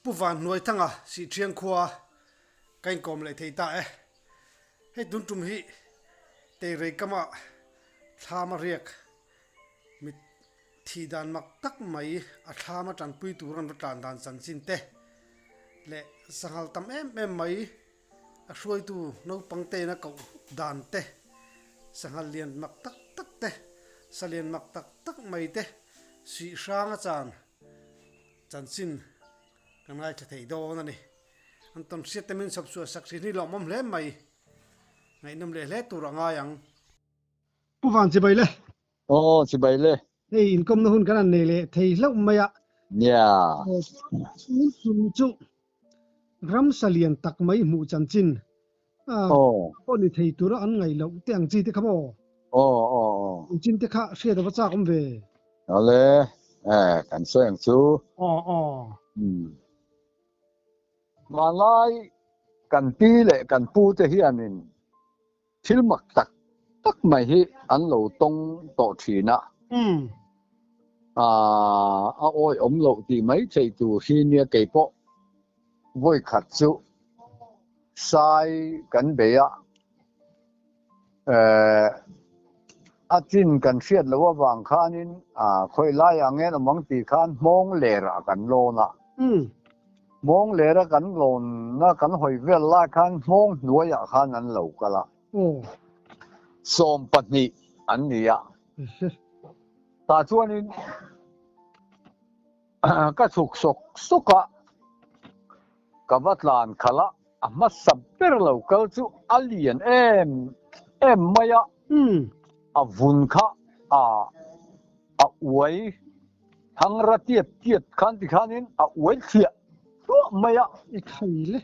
ผู้ฟังหน่วยทั้งสิเชียงครัวกันกอมเลยที่ตาให้ดุนจุมฮีเตเรกมาทามาเรียกมิทีดานมักตักไม่อาทามาจันปุยตูรันประดานสันสินเตและสังหารตำไม่ช่วยตูนปังเตนะเขาดานเตสังหารเลียนมักตักเตสเลียนมักตักไม่เตสีช้างอาจารย์จันสินกันไงจะเทโดนั่นนี่อันต้นเสียแต่มินสับสวสักสิ่งนี้หลอมเล่มไหมไงน้ำเล่ตัวง่ายยังผู้ฟังจะไปเลยจะไปเลยเฮ้ยอินคอมนู่นกันนั่นเลยเที่ยวไม่อะเนี่ยจุรัมสเลียนตักไม่หมู่จันจินคนนี้เที่ยวตัวอันไงเราเตียงจีที่เขาบอกจินที่เขาเสียตัวประจักษ์ผมเวเอาเลยกันสวยอย่างสู้มาไล่กันปีเลยกันปูจะเฮียนินทิลมักตักไม่ให้อันเราต้องต่อทีนะโอ้ยเราที่ไม่ใช่ตัวที่เนี่ยเก็บไว้ขัดจุใส่กันเบียอาจินกันเสียดแล้วว่าวางข้านินค่อยไล่อย่างเงี้ยบางทีข้านมองเลระกันโลนะมองเลระกันโลนนะกันหอยเวลไล่ข้านมองหน่วยข้านั้นเหล่ากันละสมปนิอันนี้ตาชวนนี้ก็สุกกับวัดลานขละมาสับเปรเหล่าก็จูอเลียนไม่อะวุนค่ะไว้ทั้งระเทียบขันที่ขันินไว้เทียตัวไม่อะอีกทีเลย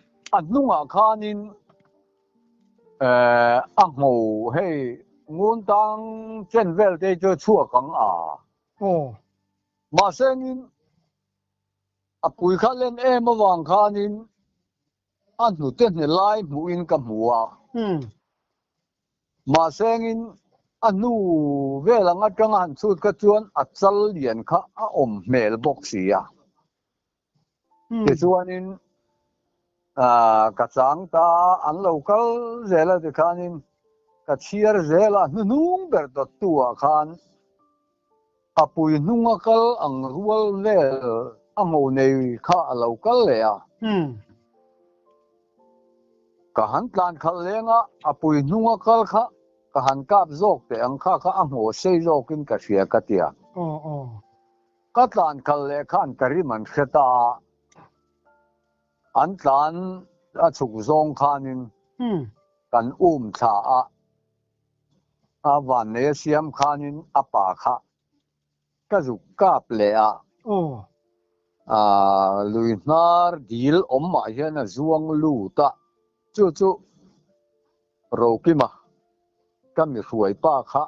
นุ่งขันินหูให้งูตังเช่นเวลได้เจอชั่วของมาเส้นินปุยขันเล่นมาวางขันินหนูเต้นในไล่หมูอินกับหมูมาเส้นินนูเวลางัดงานสุดก็ชวนจัลเลียนค่ะเมลบอกเสียที่ชวนนี้กระสังตาอันเราก็เจริญที่ขานินกระเชียร์เจริญนุ่งเบิดตัวขานปุยนุ่งก็รัวเล่งูในข้าเราก็เลยก็หันกลานเขาเลยปุยนุ่งก็ค่ะก็หันกาบโจกแต่อังข้าหัวเสียโจกินกระเชียกระเตียก็ตานเขาเลยขันกริมันเสตาอันตานฉุกซงขานินกันชาวันเนเซียมขานินปาค่ะก็จุกกาบเลยลุยนาร์ดีลมาเห็นจวงลูตาจู่โรกิมาก็มีสวยป้าค่ะ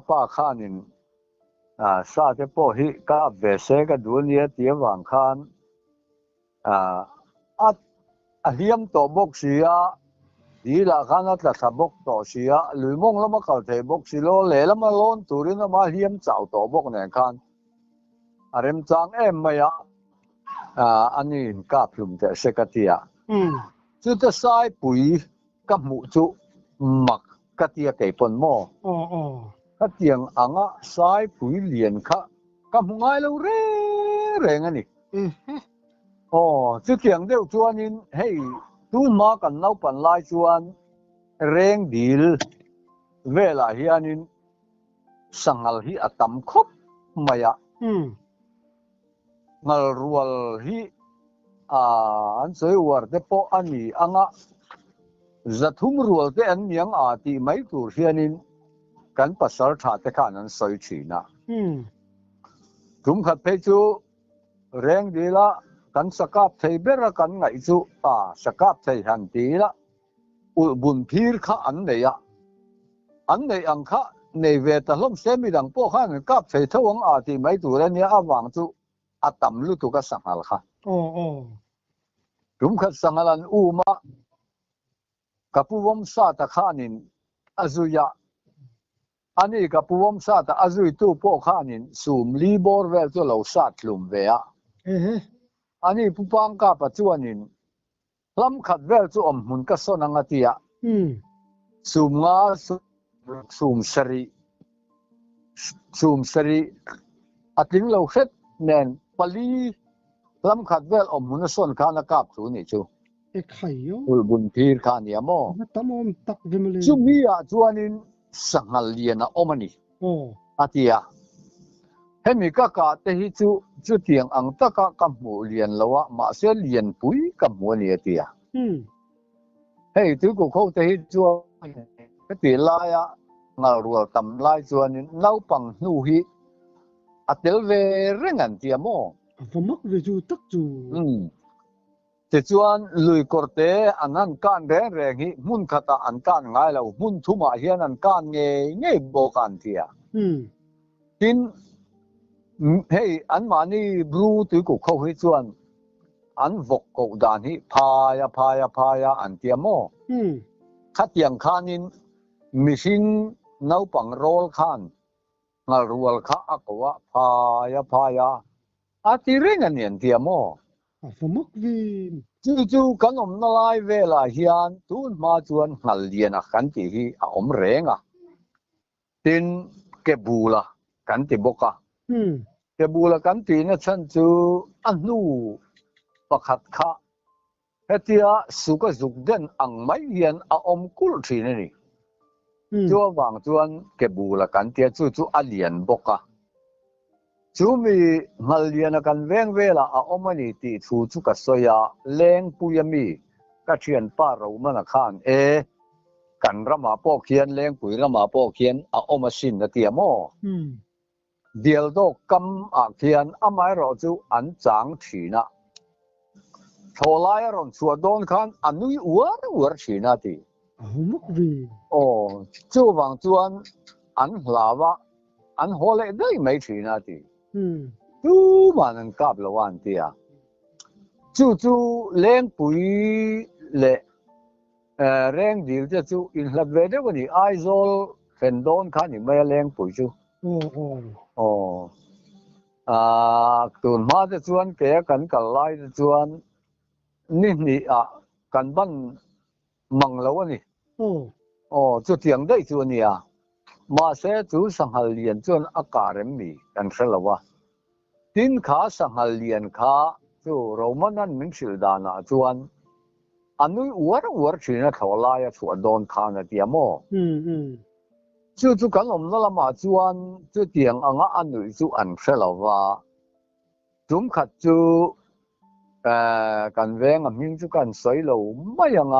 ป้าค่ะนินซาเทปอฮิก็เบสก็ดูเนี่ยเตียวางคานเลียมตัวบกเสียดีละขนาดละสบกตัวเสียหรือมองแล้วมาเข้าเทบกสิโลเล่แล้วมาล้นตัวนี้นะมาเลียมเจ้าตัวบกเนี่ยคันเริ่มจังไม่อะอันนี้กับลุมแต่เสกตีอะจุดสายปุ๋ยกับหมูจุมักกะเตียไก่ปนหม้อกะเตียงอ่างสายปุ๋ยเหรียญค่ะกับง่ายแล้วเร่งอันนี้จุดเตียงเดียวชวนนี้ให้ตูมากันเล่าปันลายชวนเร่งดีลเวลาเฮียนินสังหารฮีอัตมคบไม่อะงัลรัวฮีอันสวยวัดเดปอันนี้อ่างจัดทุ่มรัวเตอันยังที่ไม่ตัวเฮียนินกันภาษาชาติขานั้นสวยชีนะทุ่มขัดเพจูแรงดีละกันสกัดไทยเบรกันไงจูสกัดไทยหันตีละบุญพีร์ข้าอันไหนอังข้าในเวทล้มเสมีดังพวกข้าเนี่ยกับไทยทวงที่ไม่ตัวเนี่ยวางจูต่ำลุตุกสังหารค่ะทุ่มขัดสังหารมากับผู้วมซาตะขานินอาจุยะอันนี้กับผู้วมซาตะอาจุยตู้พวกขานินสูมลีบอร์เวลตัวเราซาตลุมเวีย อันนี้ผู้ปางกาปัจจุบันนี้ลำขัดเวลจูอมหุ่นก็สนังอติยะสูมงาสูมสรีอัติงเราเฮ็ดแน่นปลีลำขัดเวลอมหุ่นส่วนคานกาบสูนี่จูเอกไข่ยอุลบุญพีรคานียโมตามอมตักเวมเลจูมีอะจวนนินสังหลเลียนะอมนี่อติยะเฮมิกะกะเตหิจูเตียงอังตะกะกัมมูเลียนละวะมาเสเลียนปุยกัมมูนี่อติยะเฮ้ยตุกุเขาเตหิจูกะติลายะงารัวตำลายจวนนินเนาปังนูหิอะเตลเวเรงอันติยะโมฟมักเวจูตักจูแต่จวนลุยกอร์เตอันนั้นการแรงหิมุนคตาอันการง่ายแล้วมุนทุมาเฮียนันการเงยโบกันเทียทินเฮ้ยอันมานี่บรูตุกุเขาให้จวนอันวกกดานหิพายาอันเทียโมขัดยังคานินมิชินนาวปังโรลคานงารัวลข้าอักวะพายาอาทิเรงอันเนียนเทียโมฟมักวินจู่ๆกันนลายเวลาเฮียนตูนมาจวนหัลเลียนกันที่ฮีเรงตินเก็บูละกันที่บกเก็บูละกันที่เนี่ยฉันจูอันนูประคัดข้าเฮติยาสุกสุกเด่นอังไม่เฮียนกุลทีนี่จัววางจวนเก็บูละกันที่จู่ๆอันเลียนบกจูมีหัลเลียนกันเวงเวลามันนี่ที่จู่ๆก็สอยแรงปุยมีก็เชียนป้าเรามันข้างกันระมาปอกเขียนแรงปุยระมาปอกเขียนมาสินนะเตียโมเดียวโตกำเขียนไม่เราจูอันจางทีนะโทลายรอนชัวโดนขันอันนี้วัวทีนะทีมุกวีจู่บางจวนอันลาวะอันโหเล่ได้ไม่ทีนะทีดูมันกับละวันเตียจู่แรงปุยเล่แรงดีจะจู่อินหลับเวเดวันนี้ไอโซลเฟนโดนขันนี่ไม่แรงปุยจู่ตุนมาจะจวนแก่กันกันไล่จะจวนนี่กันบ้านมังแล้วนี่จุดเถียงได้จวนนี่มาเสจูสังหเลียนจวนอากาศมีกันเสละวะทินขาสังหเลียนขาจูเรามันนั่นมิงสิลดานาจวนอันนู้วัวชีนะเขาลายชัวโดนคานะเตียโมจู่กันนั่นละมาจวนจุดเถียงอันนู้จูอันเสละวะจุ่มขัดจูกันเวงมิงจูกันสวยเราไม่ยัง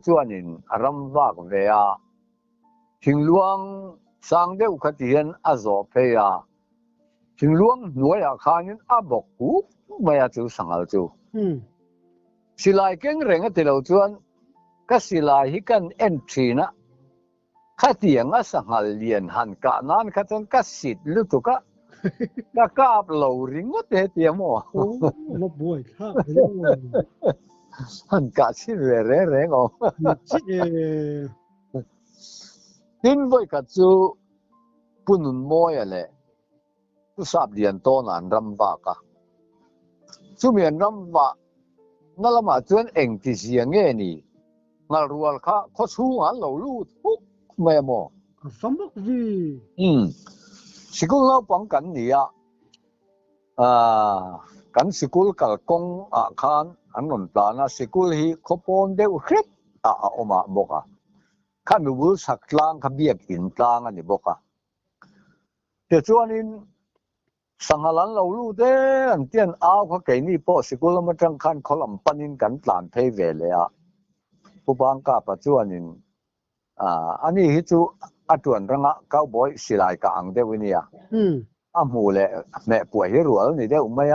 จวนนินรำวากเวียชิงหลวงสังเดียวขัดเห็นจอเพียชิงหลวงหน่วยขานินบอกกูไม่อยากจูสังเอาจูสิลายเก่งเร่งที่เราจวนก็สิลายฮิกันเอ็นทีนะขัดยังสังเลียนหันกะนั้นขัดจนก็สิทธิ์ลุตุกะก็กาบเหล่าริงวัดเตียมอ่ะมาบ่อยค่ะหันกะสิเร่งอ๋อทินบ่อยกัดจูปุ่นมวยอะไรทุกสัปเดียนโตนันรำบากะจูเมียนรำบากนั่นละมาจวนเองที่เสียงเงี้ยนี่งารัวข้าเขาชูหันเหล่าลูกทุกแม่หมอสมักวีสกุลเราป้องกันนี่กันสกุลกัลกงคานอันนั้นตานะสกุลฮีขบวนเดียวคลิปมาบอกข้ามีวุฒิสักล้างข้าเบียกอินล้างอันนี้บอกแต่ส่วนนี้สังหารเราลูกเด้อเตียนเขาเก่งนี่พอสกุลมันจังคันเขาลำปันินกันหลานเพย์เวเลยผู้บังคับปัจจุบันนี้อันนี้ฮิจูอัตวนรังก้าวบอยสิลายกางเดวินีหมูเลยแม่ป่วยให้รัวนี่เด้อไม่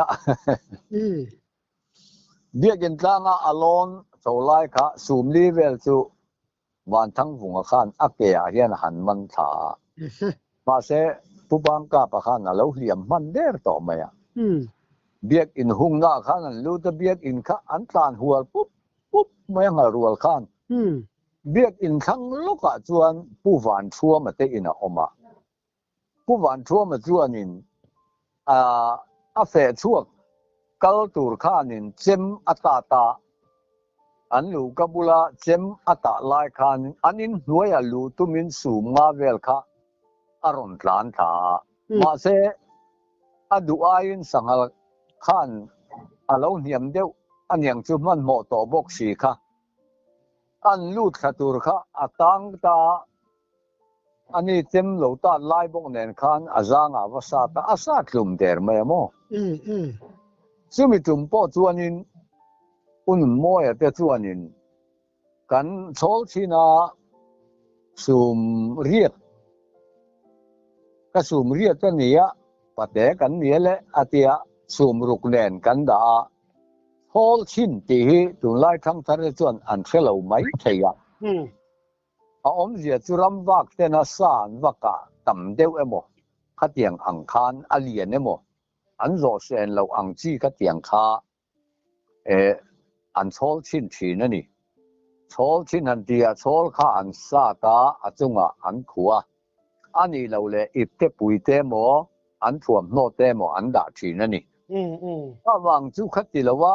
เบียกินล้างอารมณ์โซไลค่ะสูมลีเวลจูวันทั้งหัวข้านอักเกียเฮียนหันมันถามาเสผู้บังคับปะข้านแล้วเหลี่ยมมันเด้อต่อมาเบียกอินหุงหน้าข้านั้นรู้แต่เบียกอินข้าอันตานหัวปุ๊บไม่ยังรัวข้านเบียกอินข้างลูกจวนผู้หวานชั่วมาเตอินมาผู้หวานชั่วมาจวนนินเฟชั่ว kal tur khanin chem atata an lu kabula chem ata lai khan anin hnuaya lu tumin sum nga vel kha aron tlan tha ma se adu ain sangal khan alo niam deu anyang chu man mo to bok si kha an lut khatur kha atang ta ani chem lo ta lai bok nen khan azanga wasa ta asa tlum der me mo sumi tum po chuanin un moya te chuanin kan chol china sum riat ka sum riat ta nia pate kan nia le atia sum ruk nen kan da chol chin ti hi tun lai thang thar chuan an khelo mai theya a om zia churam wak te na san waka tam deu emo khatiang ang khan alian emo an zo sen lo ang chi khatiang kha an chol chin thi na ni chol chin han dia chol kha an sa ta achunga an khua ani lo le ipte puite mo an thuam no te mo an da thi na ni ta wang chu khati lawa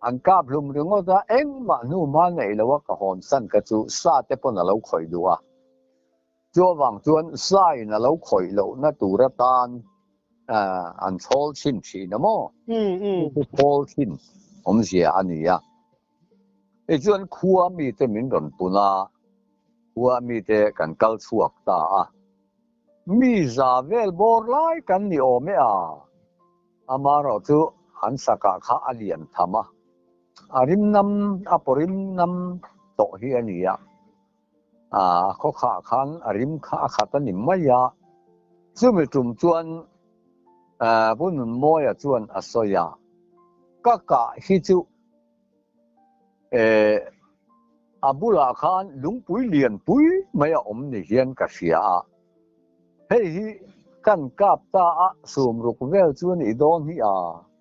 an ka blum ringo da eng ma nu ma nei lawa ka hon san ka chu sa te pon lo khoi duwa chu wang chuan sai na lo khoi lo na tura tan an chol chin thi na mo chol chin om zia ani ya e chuan khuwa mi te min ron puna khuwa mi te kan kal chuak ta mi za vel bor lai kan ni o me amaro chu an saka kha alian thama arim nam aporim nam to hi ani ya kho kha khan arim kha khatani maya chumi tum chuan bunun moya chuan asoya kaka hi chu abula khan lungpui lian pui maya om ni hian ka sia hei hi kan kap ta sum ruk vel chuan i don hi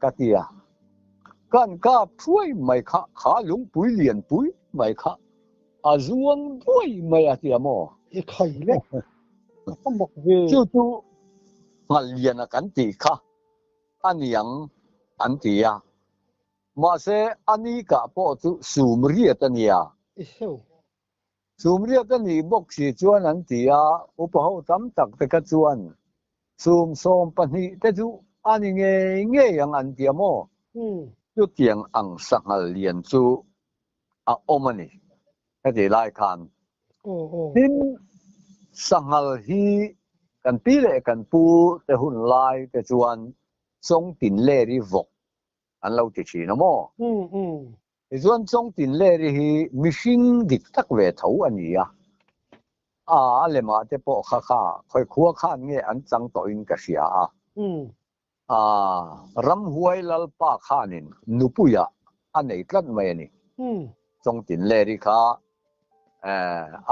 katia kan kap thui mai kha lungpui lian pui mai kha azuang thui mai atia mo i khai le mok ve chu ngal lian kan ti kha aniang an tia ma se ani ka po chu sum riat ania sum riat ani bok si chuan an tia upaho tam tak te ka chuan sum som pani te chu ani nge yang an tia mo chu tiang ang sangal lian chu omani ati lai khan tin sangal hi kan pi le kan pu te hun lai te chuan song tin le ri vok an lo ti chi no mo chuan song tin le ri hi mihring dik tak ve tho ani le ma te po kha khoi khuwa khan nge an chang to in ka sia ram huai lal pa khanin nupuya anei tlat mai ani song tin le ri kha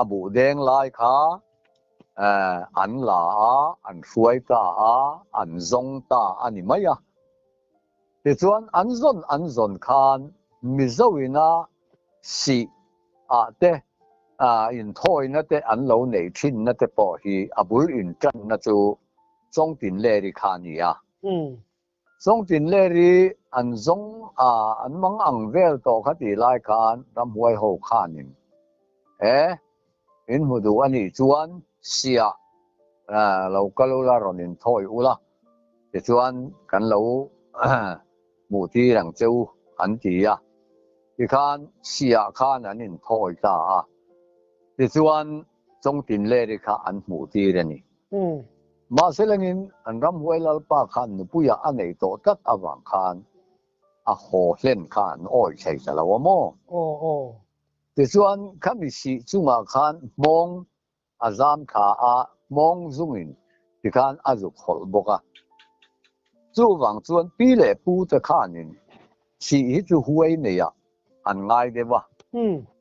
abu deng lai kha an la an fuai ta an zong ta ani maya te chuan an zon khan mizowina si te in thoi na te an lo nei thin na te po hi abul in tan na chu song tin le ri khani song tin le ri an zong an mang ang vel to khati lai khan ram huai ho khanin in hudu ani chuan sia lo kalula ronin thoi ula te chuan kan lo mu ti rang cheu an ti ti khan sia khan anin thoi ta ti chuan chong tin le ri kha an mu ti rani ma selangin an ram huai lal pa khan nu puya anei to tat awang khan ho hlen khan oi chei chalawa mo ti chuan khami si chunga khan mong azam kha mong zungin ti khan azuk hol boka chu wang chuan pi le pu te khanin si hi chu huai nei an ngai dewa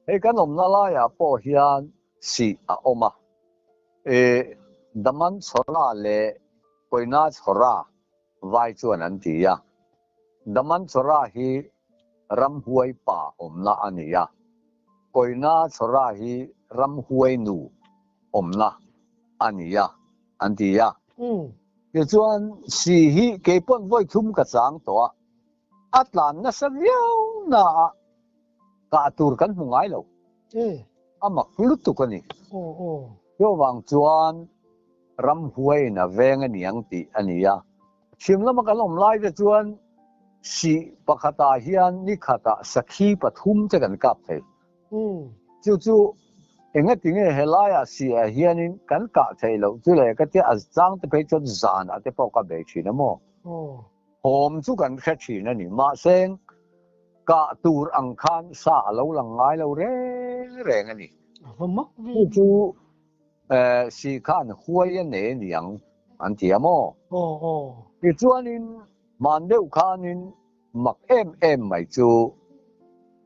he kan om na la ya po hian si oma daman chora le koina chora vai chuan an ti daman chora hi ram huai pa omna ania koina chora hi ram huai nu omna ania an ti ti chuan si hi ke pon voi thum ka chang to atlan na saviao na ka atur kan hungai lo amak lutu kani yo wang chuan ram huai na veng aniang ti ania shimla makalom lai de chuan si pakhata hian ni khata sakhi pathum che kan kap the chu enga tinge helaya si a hianin kan ka thailo chu le ka ti azang te pe chon zan ate po ka be chi na mo hom chu kan kha chi na ni ma seng ka tur ang khan sa lo lang ngai lo reng ani mak chu si khan huai ne niang an ti mo ti chuanin man deuh khanin mak em mai chu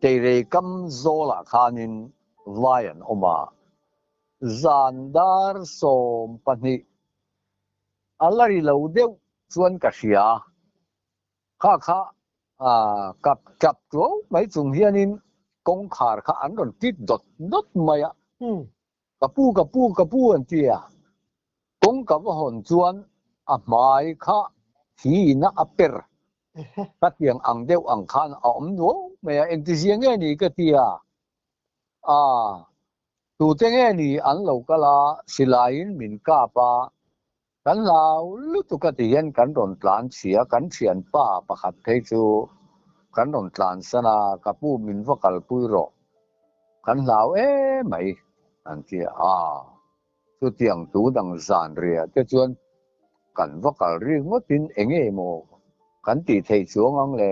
te re kam zola khanin lion oma zandar som pani alari lo deuh chuan ka hria kha kap tu mai chung hianin kong khar kha an ron tit dot maya kapu an tia kong ka hon chuan a mai kha hi na aper ka tiang ang deuh ang khan a om no maya entisiang nge ni ka tia tu te nge ni an lo kala silain min ka pa kan lau lutu ka tian kan ron tlan chia kan thian pa pakhat thei chu kan ron tlan sana kapu min vakal pui ro kan lau mai an tia chu tiang tu dang zan ria te chuan kan vakal ri ngotin enge mo kan ti thei chuang ang le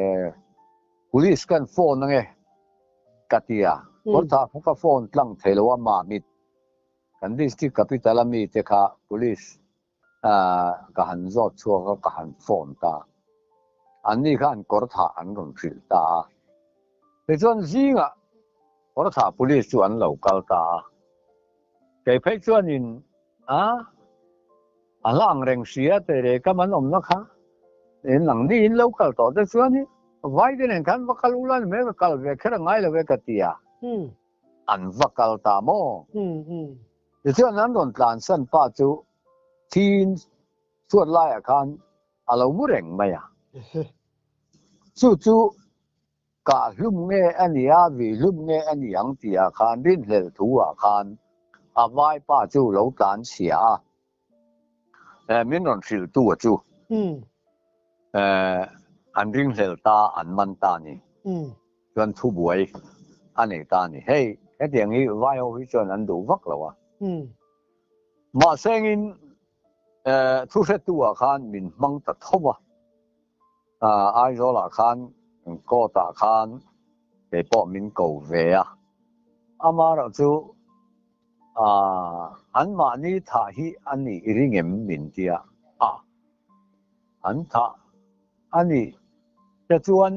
police kan phone nge katia kortha ka phone tlang theilowa ma mit kan district capital mi te kha police ka han zo chuwa ka han phone ta anni khan kortha an ron thil ta te chuan zinga kortha police chu an local ta ke phei chuan in alang reng sia te re ka man om na kha en lang ni in local to te chuan ni vai den kan vakal ulan me vakal ve khera ngai la ve ka tia an vakal ta mo te chuan an ron tlan san pa chu tin chuan lai a khan alo mu reng mai chu ka hlum nge ania vi hlum nge ani ang tia khan rin hlel thu a khan a vai pa chu lo tlan sia min ron thil tu chu an ring hlel ta an man ta ni chuan thu buai ani ta ni hei cái tiếng hi vai ho hi chuan an du vak lo ma sengin thu se tu a khan min mang ta thowa ai zo la khan ko ta khan pe po min ko ve ama ra chu an ma ni tha hi ani ringem min tia an tha ani te chuan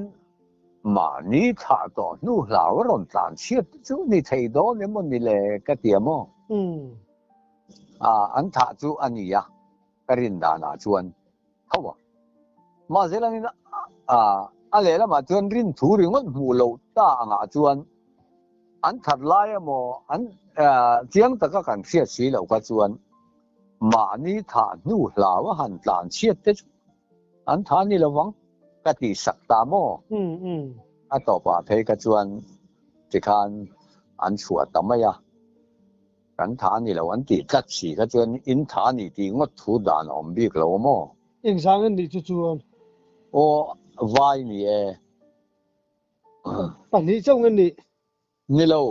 ma ni tha to nu hlaw ron tlan chiat chu ni thei do ne mon ni le ka tia mo an tha chu ani ya karin da na chuan hawa ma zelang in a le la ma chuan rin thu ringot mu lo ta anga chuan an that lai mo an chiang ta ka kan sia si lo ka chuan ma ni tha nu hlaw han tlan chiat te an tha ni lawang ka ti sak ta mo a to pa phei ka chuan ti khan an chhuat tamaya kan tha ni lo an ti tlat chi ka chuan in tha ni ti ngot thu dan om bik lo mo eng sang an ni chu chuan vai ni pan ni chong an ni lo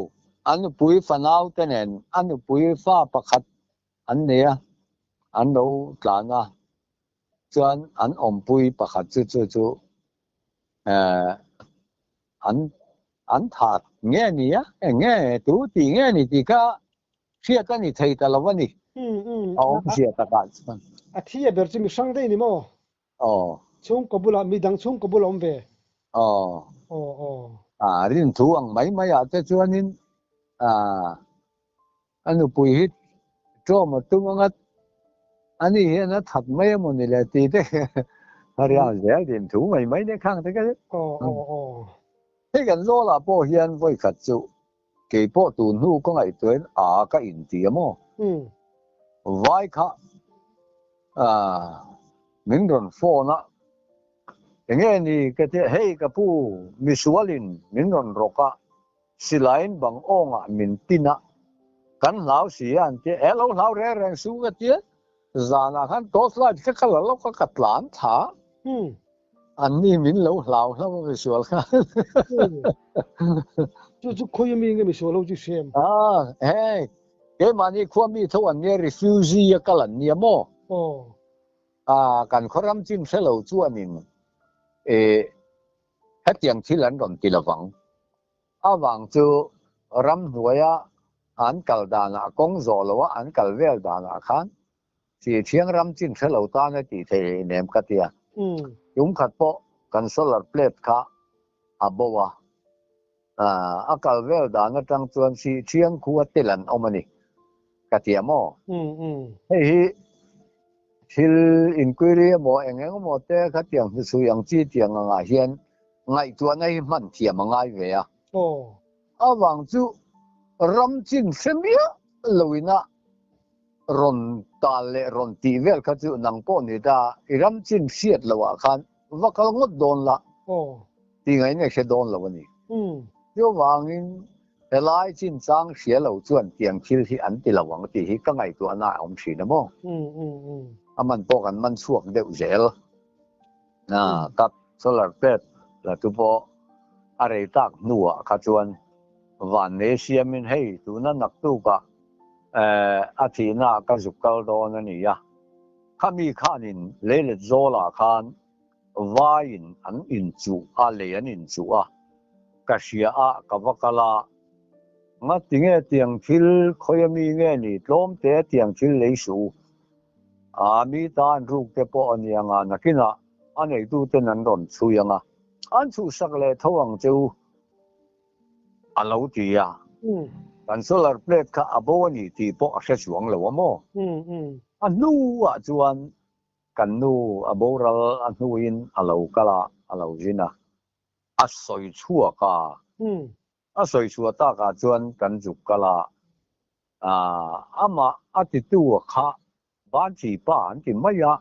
an pui fanau tenen an pui fa pakhat an ne an lo tlana chuan an om pui pakhat chu an that nge ni nge tu ti nge ni ti ka sia ka ni thei ta lawani sia ta ka a thia ber chi mi sang dei ni mo chung ko bula mi dang chung ko bula om ve rin thu ang mai mai a te chuanin anu pui hit tro ma tung angat ani he na that mai mo ni le ti te haria zel din thu mai ne khang te ka thế kan zo la po hian voi khat chu ke po tu nu ko ngai tuen ka in ti mo vai kha min ron phone Ngē ni ka te hei ka pu misualin min ron roka silain bang onga min tina kan lau sian te elo lau re reng su ka te zana kan tos lai ka kala lo ka katlan tha an ni min lo lau lau visual ka chu khoi mi nge misual lo chu sem hey ke mani khwa mi tho an ne refugee ka lan ni mo kan khoram chin selo chu anin hết tiếng chỉ lần còn chỉ là vắng, vắng cho ram nuaya an kal dana kong zolo an kal vel dana khan, chỉ thiang ram chín sẽ lâu ta này thì thế nem cái tia, yung khát po kan solar plate ka abowa, kal vel dana trang chuan si thiang khu atilan omani, cái tia mo, hey Hil inquiry mo engeng mo te ka tiang su yang chi tiang nga hian ngai chuan ai man thiam ngai ve awang chu ram chin semia loina ron tale ron ti vel ka chu nang po ni da ram chin siat lawa khan vakal ngot don la ti ngai ne se don lo ni yo wangin elai chin chang sia lo chuan tiang thil hi an ti lawang ti hi ka ngai tu ana om thi na mo aman po kan man suak deuh zel tak solar plate la tu po are tak nuwa kha chuan van ne siamin hei tu na nak tu ka athina ka zukal don ani ya khami khanin lele zola khan vain an in chu a le an in chu a ka sia a ka vakala nga tinge tiang thil khoyami nge ni tlom te tiang thil leisu mi tan ruk te po anianga nakina anei tu te nan ron chuyanga an chu sak le thawang chu alo ti ya kan solar plate ka aboni ti po a chuang lo mo anu a chuan kan nu aboral anuin alo kala alo jina a soi chua ka a soi chua ta ka chuan kan juk kala ama atitu kha ban chỉ ban thì mấy à,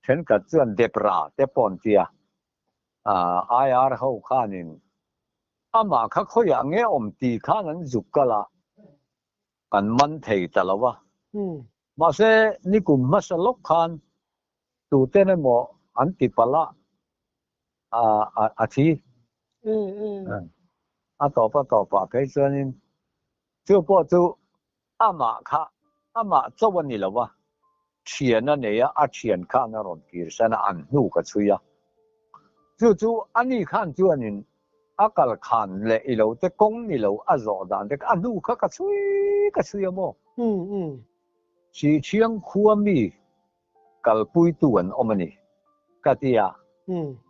trên cái chuyện đẹp ra đẹp bon tia, ai hậu khanin, mà các khối nghe ti khanan giúp cái là, cần man thấy ta đâu mà sẽ ni cũng mất lộc khan, tụ tên em mo anh ti pala, thi, tổ pa cái cho nên, chưa bao nhiêu, mà cho vấn đề đâu thiền này thiền khan nó rồi kỹ sang ăn nu cái chuya, chú anh đi khan chú anh cái khan lệ lâu cái công ni lâu rõ ràng cái ăn nu cái chuya mo, chỉ thiền khu mi cái bụi tuần omani cái tia,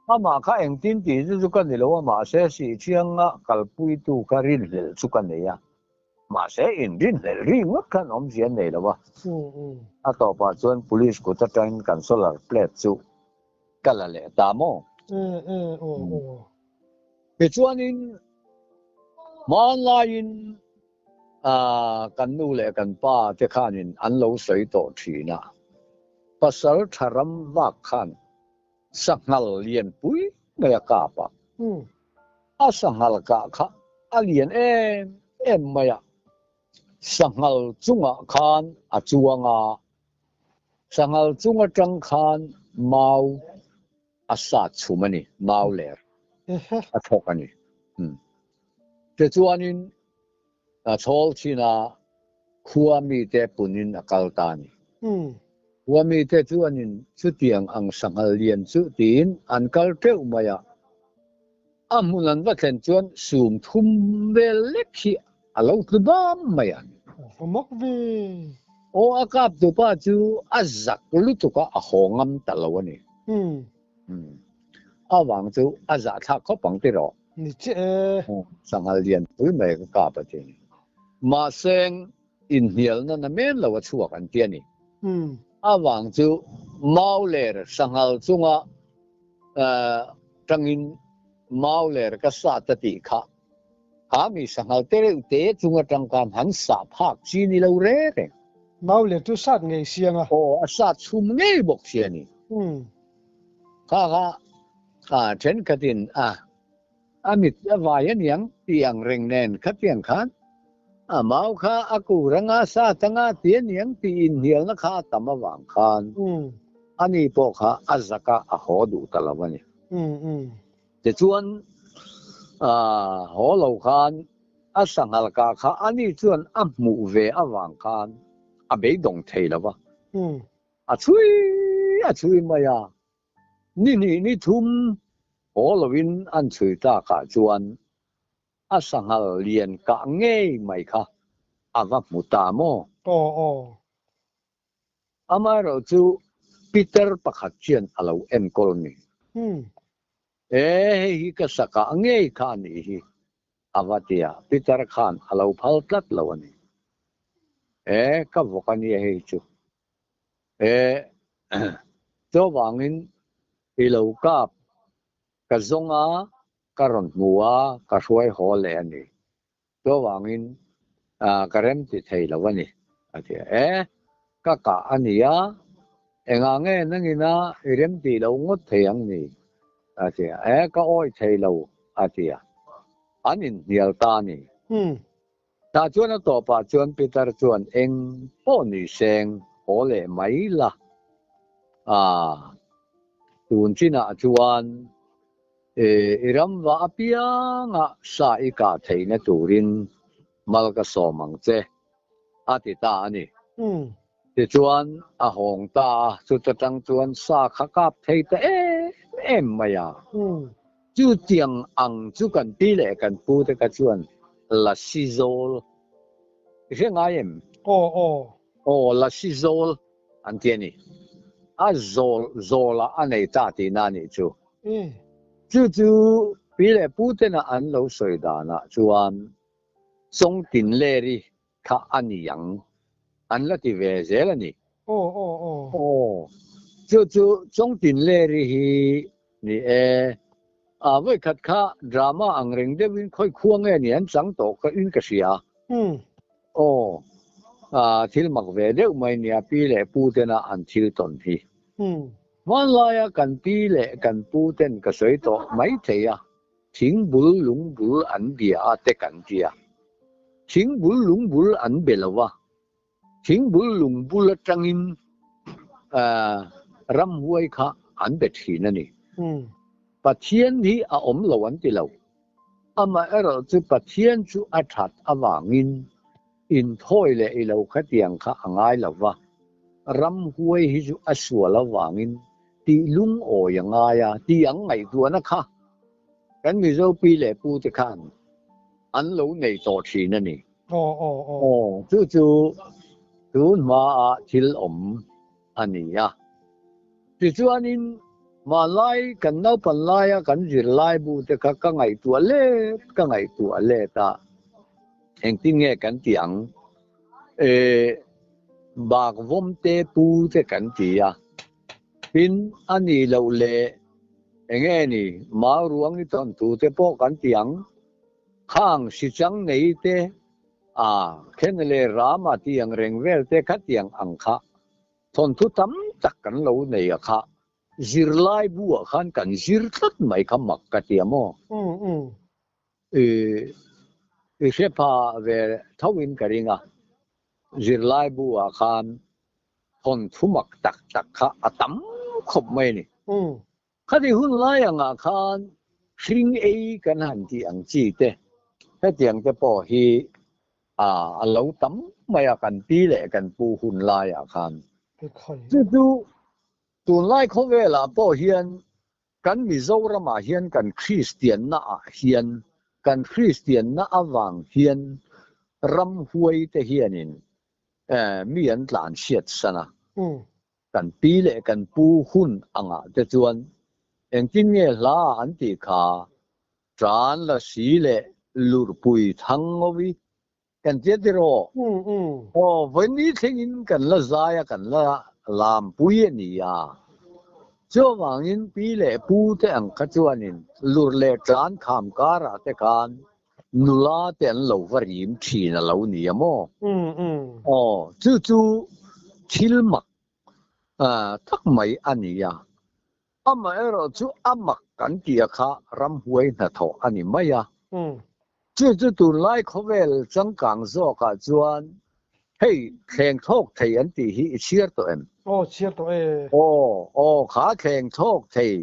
mà cái anh tin thì chú cái ni lâu mà sẽ chỉ thiền cái bụi tu cái rin lệ chú cái này mà sẽ in rin lệ rin ngất cái ông gì này đâuต่อไปส่วน police ก็จะต้องการ solar plate จุกันละเลยตามมั้งไปส่วนนี้มาลายินกันนู่นเลยกันป้าที่ข้านินอันเราสวยต่อทีนะภาษาทารำว่าขันสังหารเลียนปุ้ยไม่กล้าปะสังหารกะข้าเลียนไม่สังหารจุงขันจวงสังหารจุงจังขันเมาสัตว์ชุมันนี่เมาเลร์ทอกอันนี้แต่จวนนี้ชอลชินาขัวมีแต่ปุ่นินกัลตานีขัวมีแต่จวนนี้สุดเตียงอังสังหารเลียนสุดตีนอันกัลเตอร์มายามุนันว่าเช่นจวนสูงทุ่มเวลเล็กที่เราคือบ้ามมายามักวีอากาศตัวป้าจูจักลุตุกะหงมตลอดนี่หวังจูจักถ้าเขาปังติรอนี่เจ้สังหารเลียนปุ้ยไม่ก็กล้าปะเจนี่มาเซงอินเฮียลนั่นน่ะแม่นเราชัวกันเตียนี่หวังจูเมาเลร์สังหารจุงจังอินเมาเลร์ก็สาตติค่ะมีสังหารเตะเตะจุงจังการหันสาภาคจีนี่เราเร่เมาเลยทุสัตว์ไงเสียงสัตว์ชุมไงบอกเสียนี่ข้า เช่นกะดินมิตรวายนยังเตียงเร่งแน่นคัดเตียงคันมาวคาอากูรังอาซาตังอาเตียนยังตีอินเหียลนะคะตะมะวางคันอันนี้พวกอัซกะโหดูตะละวันนี่แต่ชวนโหเหล่าคันสังหลกะค่ะอันนี้ชวนหมู่เววางคันเบยดงเทละวะช่วยมายานี่ทุ่มโหลวินอันช่วยตากะชวนสังหลเลียนกะเงยไหมคะว่ามุตามมาเราจูปีเตอร์ปักขัดเชียนเรากอลนีฮิกสักะเงยคันนี่ว่าเตียปีเตอร์คันเราพัลตัดละวันนี้กับวกันนี่ให้จูตัววางินเรากับกะซงกะรอนมัวกะช่วยหอเลนี่ตัววางินกะเรมติไทยละวันนี้กะกะอันนี้งาเงนังนะเรมติเรางดเทียงนี่กะอ้อยไทยเราอันนี้เดียวตานี่ถ้าชวนต่อไปชวนปีเตอร์ชวนป้อนี่เซงหอเลไม่ละตูนชินะชวนรำว่าเปียงสายกาไทยนะตูรินมัลกสอมังเจติตานี่ที่ชวนหงตาสุดจังชวนสาขกับไทยแต่มายาจู่เตียงจู่กันปีเล็กันปูแต่กันชวนลาซิโซลเรื่องไงลาซิโซลอันเทียนี่โซลอันไหนตาตีนานี่จู่ปีเล็ปูแต่น่ะอันเราสวยดานะชวนทรงตินเลรีข้าอันยังอันละที่เวเซลนี่จู่ทรงตินเลรีนี่เว้ยขัดข้าดราม่าอังเริงเดวินค่อยควงเนี่ยสังโตก็อินกะเสียทิลมักเวเดอุไม่เนี่ยปีเล็ปูแต่น่ะอันทิลตนทีวันลายกันปีเล็กันปูเต้นก็สวยโตไม่เทียทิ้งบุลลุงบุลอันเดียเตกันเทียทิ้งบุลลุงบุลอันเบลวะทิ้งบุลลุงบุลจังอินรำหวยค่ะอันเบ็ดหินนี่ปัจเจียนที่อมละวันที่เรามาเราจะปัจเจียนจูอัฐัดอวางินอินถ้อยเลยเราขัดยังค่ะง่ายละวะรำหวยที่จูอัศวละวางินตีลุงโอยังไงตียังไงตัวนะคะกันมีเจ้าปีเล็ปูจะขันอันเราในต่อชีนั่นนี่จู่ตูนมาทิลอันนี้จู่อันนี้มาไล่กันเอาปันไล่กันจิไล่บูแต่ก็ไงตัวเล็ตาเองที่เงี้ยกันเตียงบากวมเตปูแต่กันเตียพินอันนี้เราเล่เองนี่มาร่วงนี่ตอนตูแต่พอกันเตียงข้างสิจังไหนเตแค่นั้นเลยรามาเตียงเร่งเวลเตขัดเตียงอังคะทนทุตัมจักกันเราเนี่ยค่ะจิรไลบัวขันกันจิรตัดไม่ขมักกะเตียมเชพาเวทวินกริงจิรไลบัวขันทนทุมักตักค่ะตั้มขบไม่นี่คดีหุ่นไล่ยังขันชิงกันหันที่อังจีเตแค่เตียงจะพอฮีเราตั้มไม่กันปีเล็กันปูหุ่นไล่ขันจู่ตูนไล่เขาเวลาพอเฮียนกันมิโซรามาเฮียนกันคริสเตียนน่ะเฮียนกันคริสเตียนน่ะวางเฮียนรำหวยแต่เฮียนินมีอันหลานเสียดซะนะกันปีเล็กันปูหุ่นแต่จวนอย่างที่เนี่ยลาอันติขาจานละสีเล่ลูรปุยทั้งวิกันเจติโรวันนี้ทิ้งกันละใจกันละลามปุยนี่เจ้าวังอินปีเล่ปูแต่อังขจวนินลูรเล่จานขามการะแต่การนุลาแต่อันเหลวริมทีนเหลวนี่โมจู่ทิลมักทักไม่อันนี้ amma ero chu amak kan tia kha ram huai na tho ani maya chu tu lai khovel changkang zo ka chuan hei thleng thok thei an ti hi chiar to em chiar to kha thleng thok thei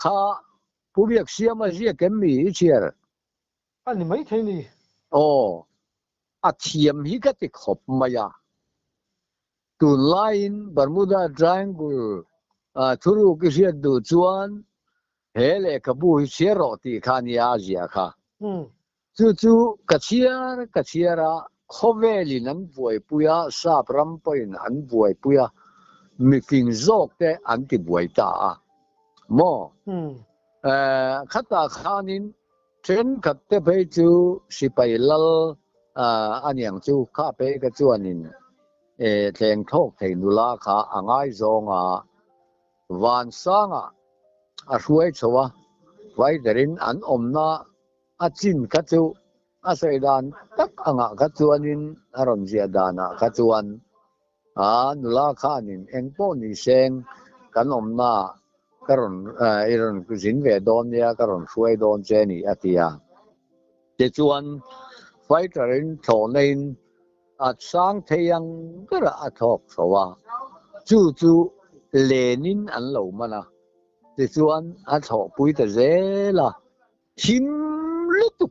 kha pubiak siama zia kem mi chiar ani mai thei ni a thiam hi ka ti khop maya tu line Bermuda Triangle thuru ki sia du chuan hele ka bu hi chero ti khania zia kha chu ka chiara khoveli nan buai puya sa pram poin an buai puya mi king zok te an ti buai ta mo khata khanin tren khat te pe chu sipailal anyang chu kha pe ka chuanin thleng thok thei nula kha angai zonga van sanga a hruai chowa vai derin an omna a chin ka chu a saidan tak anga ka chuanin aron zia dana ka chuan nula khanin engpo ni seng kan omna karon iron kuzin ve don ya karon hruai don che ni atia te chuan fighter-in thonein at sang theyang kara athok chowa chu lenin an lo mana ti chuan a tho pui ta zela him lutu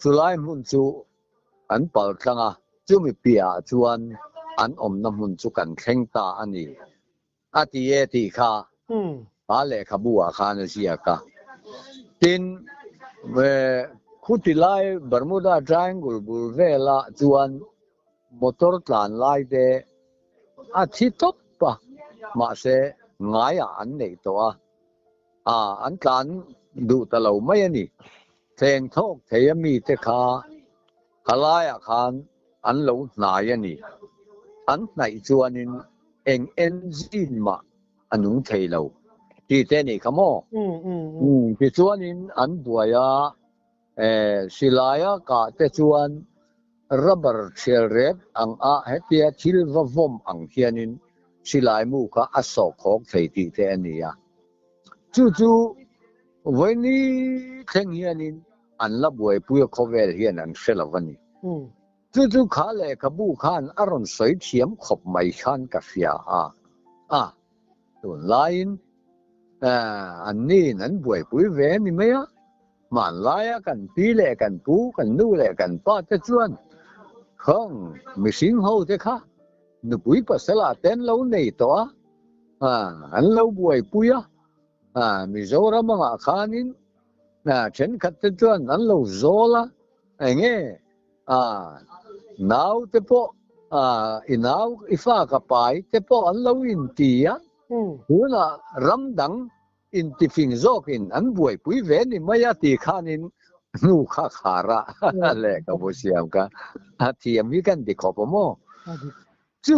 chulai mun chu an pal tlanga chu mi pia chuan an omna mun chu kan thleng ta ani ati e ti kha le khabua khan sia ka tin we khutilai Bermuda Triangle bulvela chuan motor tlan lai de a thi top pa ma se ngaya an nei to an tlan du ta lo mai ani theng thok theyami te kha halaya khan an lo hnai ani an nai chuanin eng engine ma anung theilo ti te ni khamo ti chuanin an buaya silaya ka te chuan rubber shell rep ang hetia thilva vom ang hianin silai mu ka asok khok thei ti te ania chu voini theng hianin an la buai puya khovel hian an shelavani chu kha le kabu khan aron soi thiam khop mai khan ka fia tu line an nin an buai pui ve ni maya man laya kan pi le kan pu kan nu le kan pa te chuan khong mi sing ho te kha nu pui pa sala ten lo nei to an lo buai puya mi zora manga khanin chen khat te chuan an lo zola enge now te po inaw ifa ka pai te po an lo in tia huna ramdang in tifing zokin an buai pui ve ni maya ti khanin nu kha khara le ka bo siam ka thiam hi kan di khopomo chu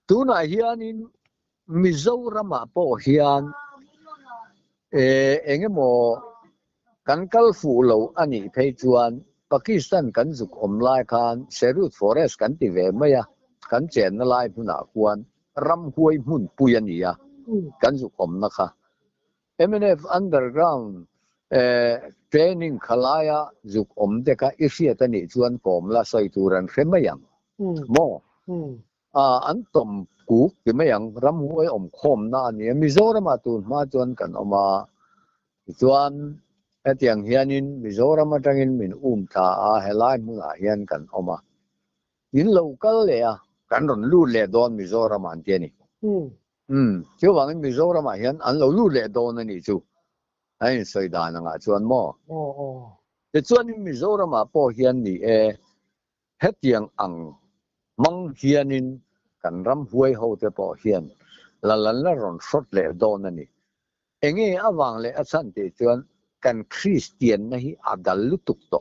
tu na hianin Mizorama po hian engemo kan kal fu lo ani phei chuan Pakistan kan zuk omlai khan Sherwood Forest kan ti ve maya kan chen na lai phuna kwan ram huai mun puyania kan zuk om na kha MNF underground training khalaya zuk om deka isia tani chuan komla soi turan hremayang mo an tom ku kimayang ram huai om khom na ani Mizoram tu ma chuan kan oma chuan etiang hianin Mizoram atangin min tha helai mun a hian kan oma in local le kan ron lu le don Mizoram an tiani chu wang Mizoram a hian an lo lu le don ani chu ai soi da na nga chuan mo te chuan Mizoram a po hian ni hetiang ang mang hianin kan ram huai ho te po hian la ron shot le don ani enge awang le achan te chuan kan Christian na hi adal lutuk to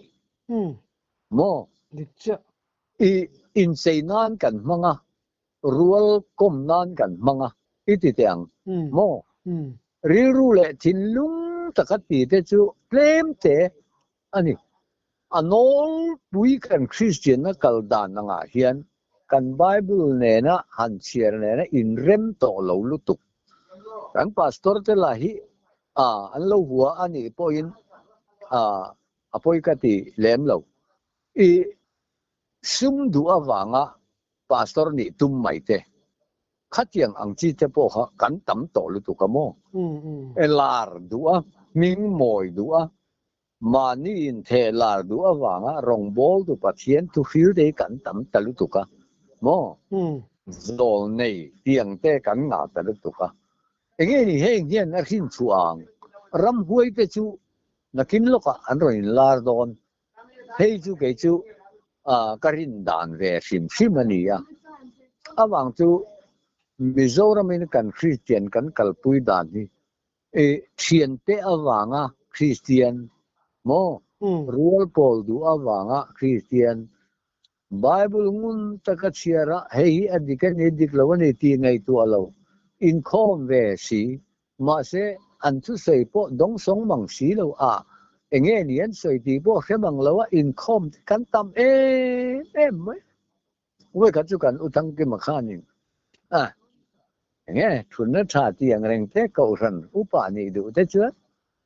mo dicha in seinan kan manga rual kom nan kan manga iti tiang mo riru le thinlung takati te chu plem te ani anol pui kan Christian na kaldan nga hian kan Bible ne na han chiar ne na in rem to lo lutuk kan pastor te la hi an lo hua ani poin apoi ka ti lem lo I sum du awanga pastor ni tum mai te khatiang ang chi te po ha kan tam to lu tu ka mo elar du a ming moi du a mani in the lar du awanga rong bol tu pathian tu fil de kan tam talu tu ka mo zol nei tiang te kan nga talu tu ka enge ni heng hian a khin chuang ram huai te chu nakin loka an roi lar don hei chu ke chu karin dan ve sim ania awang chu Mizoram in kan Christian kan kalpui dan ni thian te awanga Christian mo rual pol du awanga Christian Bible ngun takachira hei adikan edik lawani ti ngai tu alo in khom ve si ma se an tu sei po dong song mang si lo enge nian sei ti po khemang lawa in khom kan tam mai we ka chu kan utang ke makhanin enge thunna tha ti ang reng te ko ran upa ni du te chu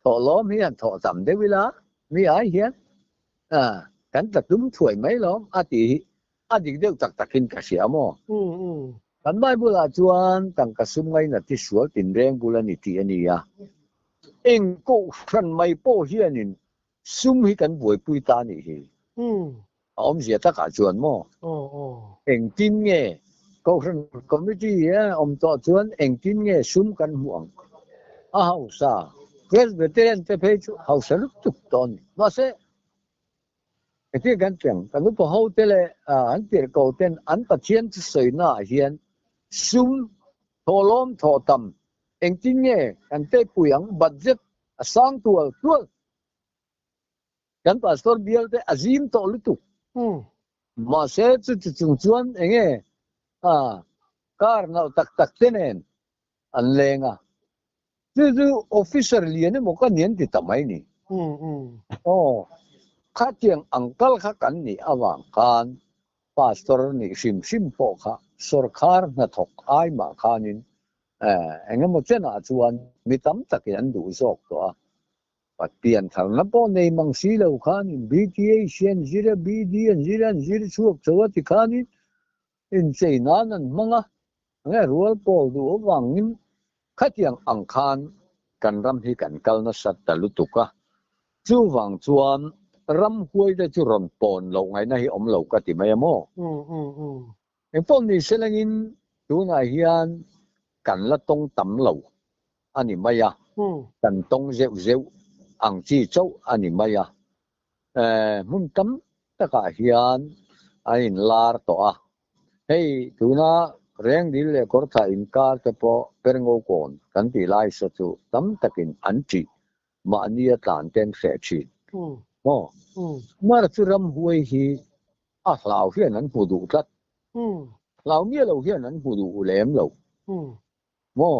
tho lom hian tho tam de wila mi ai hian kan ta tum thuai mai lom adik deu tak takin ka sia mo kan mai bula chuan tang ka sum ngai na ti sual tin reng bula ni ti ani ya eng ko ran mai po hianin sum hi kan buai pui ta ni hi om sia ta ka chuan mo eng tin nge ko ran committee ya om to chuan eng tin nge sum kan muang hau sa presbyterian te pe chu hau sa luk tuk ton ma se ti kan teng kan lu po ho te le an tir ko ten an pathian chu sei na hian sum tholom tho tam eng tin nge kan te puyang budget asang tual kan pastor bial te azim to lutu ma se chu chung chuan enge kar na tak tenen an lenga chu officer liane mo kan yen ti tamai ni khatiang angkal kha kan ni awang kan pastor ni sim po kha sarkar na thok ai ma khanin engemaw chena chuan mitam takin an du zok to patpian thal na po nei mang si lo khanin BTA sian zira BDN ziran zir chuak chawati khanin in cheina nan manga nge rual pol du awangin khatiang angkhan kan ram hi kan kalna sat talutuka chu wang chuan ram huai da chu ron pon lo ngai na hi om lo ka ti mai mo en pon ni selangin tu na hian kan la tong tam lo ani maya kan tong zeu ang chi chau ani maya mun tam taka hian ain lar to hei tu na reng dil le kor tha in kar te po perngau kon kan ti lai so chu tam takin an chi ma ania tan ten se chi mar chu ram huai hi hlau hian an hu du tlat hlau mia lo hian an hu du lem lo mo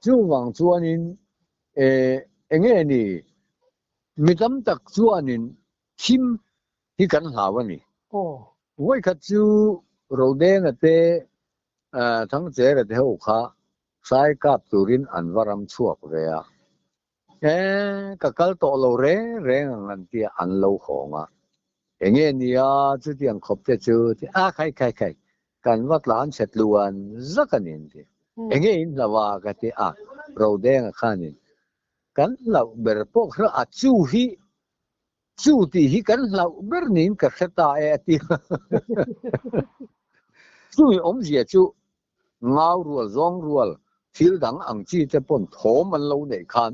chu wang chuanin enge ni mitam tak chuanin thim hi kan hlawani wai kha chu rodeng ate thang che ra de ho kha sai kap turin anwaram chuak ve ka kal to lo reng an ti an lo honga enge nia chu tiang khop te chu ti khai kan wat lan chet luan zakanin ti enge in lawa ka ti rodeng khanin kan lau ber po khra chu ti hi kan lau ber nin ka khata ti chu om zia chu ngau rual zong rual thil dang ang chi te pon thom an lo nei khan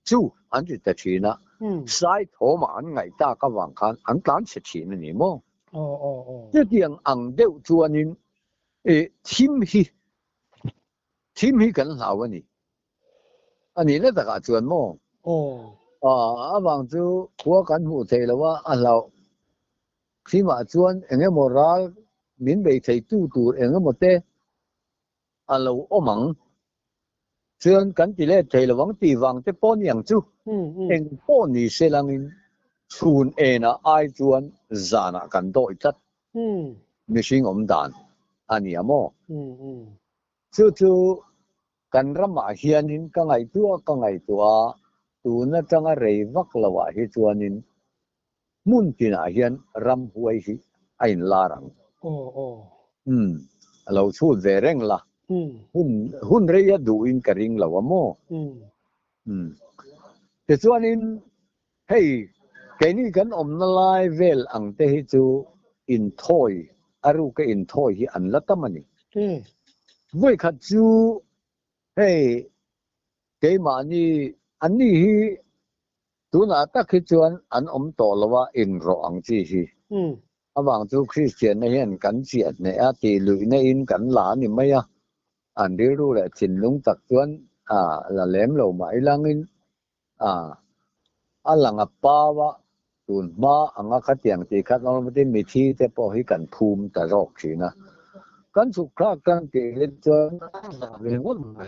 chu an ti ta thina sai thom an ngai ta ka wang khan an tlan che thina ni mo chu tiang ang deu chuanin thim hi kan lau ani ani le ta ka chuan mo awang chu khua kan hu thei lawa alo khima chuan enge moral min bei thei tu tur enge mote alo omang chuan kan ti le thei lawang ti wang te pon yang chu eng pon ni selangin chun ena ai chuan zana kan doi tat mishing om dan ani amo chu กันรำเฮียนินก็ไงตัวตูน่ะจังอะไรวักละวะเฮจวนินมุนตินะเฮียนรำหวยสิไอ้ลารังเราชูดเวเร่งละหุ่นเรียดูอินกริงละวะโมแต่จวนินเฮ้ยแกนี่กันอมนลายเวลอังเตหิจูอินทอยอารุกอินทอยฮิอันละตะมันนี่เว้ยคัดจูเฮ้ยแกมานี่อันนี้ฮิตูน่ะตักฮิจวนอันอมโตละวะอินโรอังจีฮิระหว่างจูคริสเตียนเห็นกันเจียดในอาติลุยในอินกันหลานนี่ไม่อ่ะอันนี้รู้แหละจินลุงตักจวนละแหลมเหล่าไม้ลังอินอันหลังป้าวะตูนมาอังคัดอย่างที่คัดเราไม่ได้มีที่แต่พอให้กันภูมิแต่รอกสินะกันสุขกันเกลิจวนเรื่องว่าไม่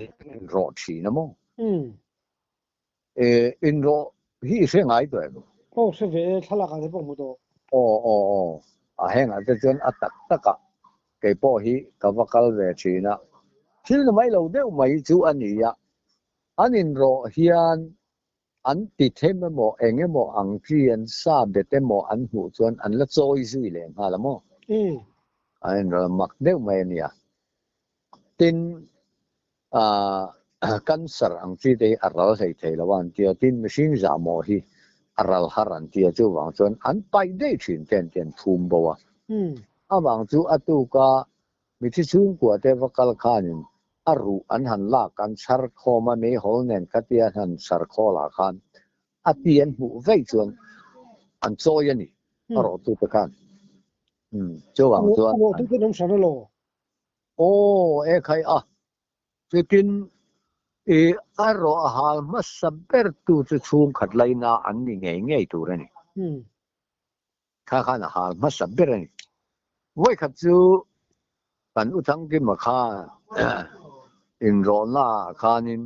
รอดสินะมั้งอินโรฮีเสียงไงตัวเองโอ้เสียทะลักอะไรพวกมุโตแห่งอาจจะจนอัตตะกะเกปอฮีกับวักลเวชีนะที่นั่นไม่เราเดียวไม่จูอันนี้อ่ะอันอินโรฮีอันอันติดเทมโมเองโมอังกีอันซาเบเตโมอันหูจวนอันละโซยซุยเลยฮะละโมอันเรามักเดียวไม่เนี่ยตินกันสระอังกีได้อรัลใส่เทละวันที่ตินไม่ชิงจามอฮีอรัลฮารันที่จูวังจวนอันไปได้ชินเต็นภูมิบัววังจูอตุกามิที่สูงกว่าแต่วักลคานินอารุอันหันลากันสารโคมาไม่หอเนนกัตยาหันสารโคลาคันอตีนหูไว้จวนอันโซยันี่อรอตุตะกันจูวังจวนตุกน้ำสารโลใครจะกินอรอหามาสับเปิดตุจะชูงขัดไลนาอันนี้ง่ายตัวนี่ข้าหามาสับเปิดนี่ไว้ขัดจูกันอุทังกิมาข้าอินโรนาคานิน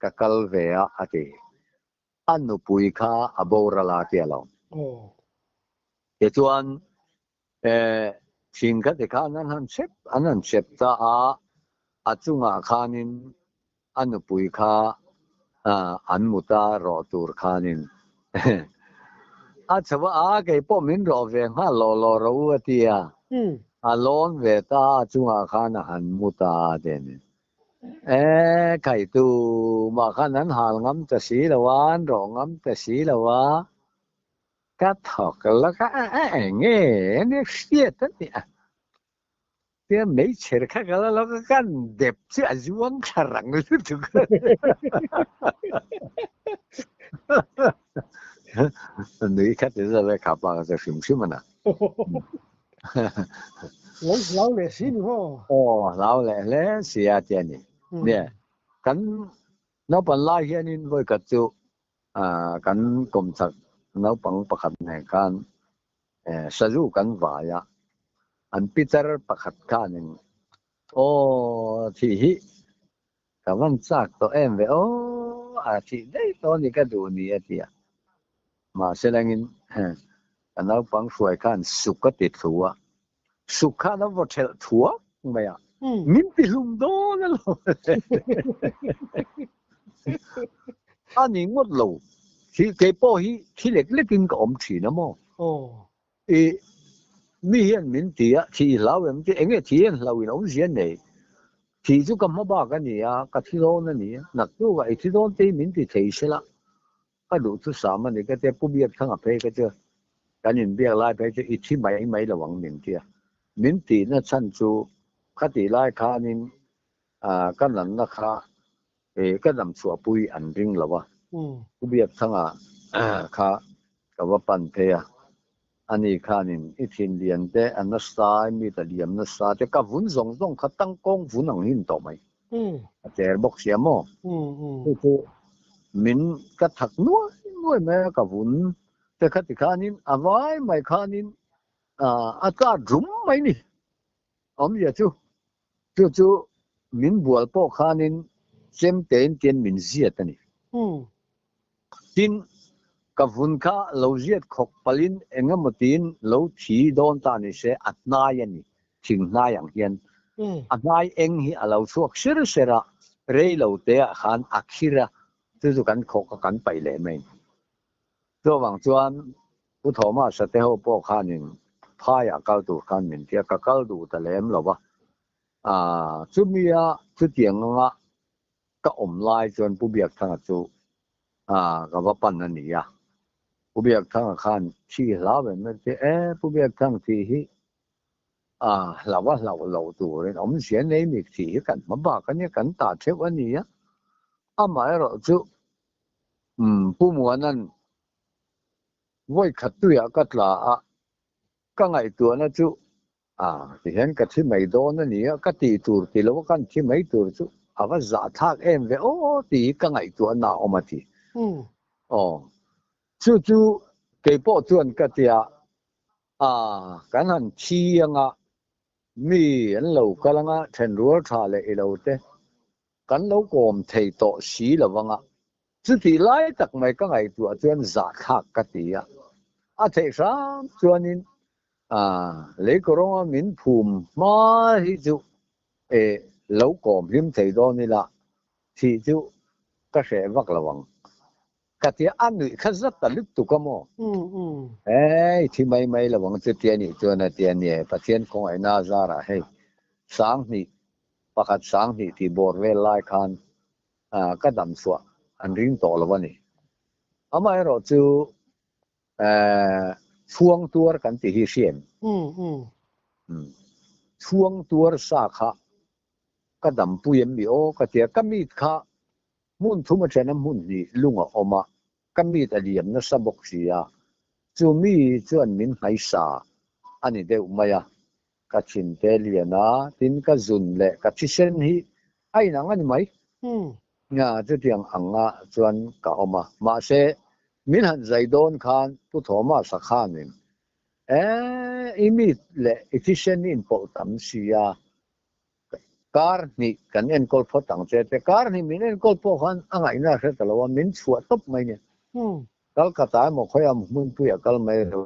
กักลเวียอาทิอันนุปุยข้าอโบราลาเทียลเจวนสิงกัดข้านั้นเชฟตาอาจุงอาคานินอันนุปุยข้าอันมุตารอตูร์คานินอาชวะเกยป้อมินรอเวงฮาโลรัวเทียลอนเวตาจุงอาคานะหันมุตาเดนไข่ตูมาขนั้นหางำจะสีละวันรองำจะสีละวะกัดถอกแล้วก็เงี้ยเนี่ยเสียตั้งเนี่ยเดี๋ยวไม่เชื่อข้าก็แล้วก็กันเด็บเชื่อจวงขรังเลยทุกคนนี่ข้าจะเลยขับมาจะฟิล์มชิมันนะเราเลยสินี่พ่อเราเลยเสียเจนี่เนี่ยกันนับเป็นลายเฮียนินไว้กับจูกันกรมศักดิ์นับปังประคัดในการสรุปกันว่า呀อันพิจารณาประคัดกันนึงที่กับวันจักตัวเว้ที่ได้ตอนนี้ก็ดูนี่ที่มาเสร็จงินกันนับปังช่วยกันสุขติดตัวสุขนับว่าเทลทัวไม่มินติลุมโดนั่นหรออันนี้งดโลที่เก็บพอที่เล็กๆกินก็อมฉีนะมั้งมีเห็นมินติที่เราเองที่เองที่เราเองอมฉีนี่ที่จุกมาบ้ากันนี่ก็ที่โดนนั่นนี่นักดูว่าที่โดนที่มินติเทใช่ละก็ดูทุกสามันนี่ก็จะผู้เบียดทั้งอภัยก็จะการยินเบียร์ไล่ไปจะอีที่ไม่ระวังมินติมินตินั่นชั้นจูคติไล่คานินก็นั้นนะคะก็นำสัวปุยอันริงแล้ววะผู้เบียดทั้งค่ะกับว่าปันเทียอันนี้คานินอีทินเดียนแต่อันนั้นสายมีแต่เดียมนั้นสายแต่กับวุ่นส่งต้องขัดตั้งกองวุ่นอังหินต่อไหมเจอบอกเสียมั้งคือมินก็ถักน้อยแม้กับวุ่นแต่คติคานินเอาไว้ไม่คานินอากาศรุ่มไหมนี่อย่าจู่มินบัวปอคานินเซมเตียนมินเสียตันี่ทินกับฝุ่นข้าเราเสียดขกปลินเองก็มาทินเราทีโดนตานี่เสียอัดนายนี่ทิ้งนายอย่างเฮียนอัดนายเองที่เราชวกเสระ เรยเราเตะขันอักขิระทุกกันขกกันไปเลยไหมตัวบางส่วนผู้ถมาสเตหปอขันินพายาเกาตูขันมินเทียกเกาตูตะเลมหรอวะจุมีอะจุเตียงงะก็อมลายจนผู้เบียกทางจุก็ว่าปันนันนี่อะผู้เบียกทางขันชี้ลาแบบนั้นผู้เบียกทางที่เราว่าเราตัวเลย我们先来มีที่กันมาบ้ากันเนี่ยกันตาเทวันนี้หมายเราจุผู้มัวนั้นไว้ขัดตัวก็ตลาก็ไงตัวนะจุที่เห็นกันที่ไม่โดนนั่นนี่ก็ตีตัวที่เรากันที่ไม่ตัวจุว่าจะทักเว้ยตีก็ไงตัวน่าออกมาทีจุเก็บปอจวนก็เตียกันหันชี้ยังมีอันเราก็ลังเห็นรัวทาเลยเราเตะกันเราโกมเทโตสีละวังจุดที่ไล่ตักไม่ก็ไงตัวจวนจะทักก็ตีเทสามจวนนี้เล็กร้องมินภูมิมาที่จุเราโกมริมเทโตนี่ละที่จุก็เสวักละวังก็ที่อันนี้ข้าจะตัดลึกตุกมั้งที่ไม่ละวังจุดที่นี่จวนที่นี่ประเทศของไอ้นาซาระให้สังนี่ประกาศสังนี่ที่บอร์เวลไลคันก็ดำสวอันริงโตละวันนี้ไม่รู้จูช่วงตัวกันที่ฮิเชียนช่วงตัวสาขาก็ดำปุยมีก็เทียก็มีค่ะมุนทุ่มเชนมุนนี่ลุงออกมาก็มีแต่เดียมนั่นสบกเสียจูมีจวนมินไฮซาอันนี้เดี๋ยวมาก็ชินเตลียนะทินก็จุนเละก็ที่เส้นนี้ไอ้หนังอันนี้ไหมจุดที่อังจวนก็ออกมาเสมินหันใจโดนคันผู้ถมาสักขันนึงอีมีเละที่เส้นนี้พอตั้มเสียการนี่กันเอ็นกอลพอตั้งใจแต่การนี่มินเอ็นกอลพอคันอะไรน่าเสียแต่ละวันมินชัวตบไหมเนี่ยกัลกตายหมดค่อยมุนตัวกัลไม่รู้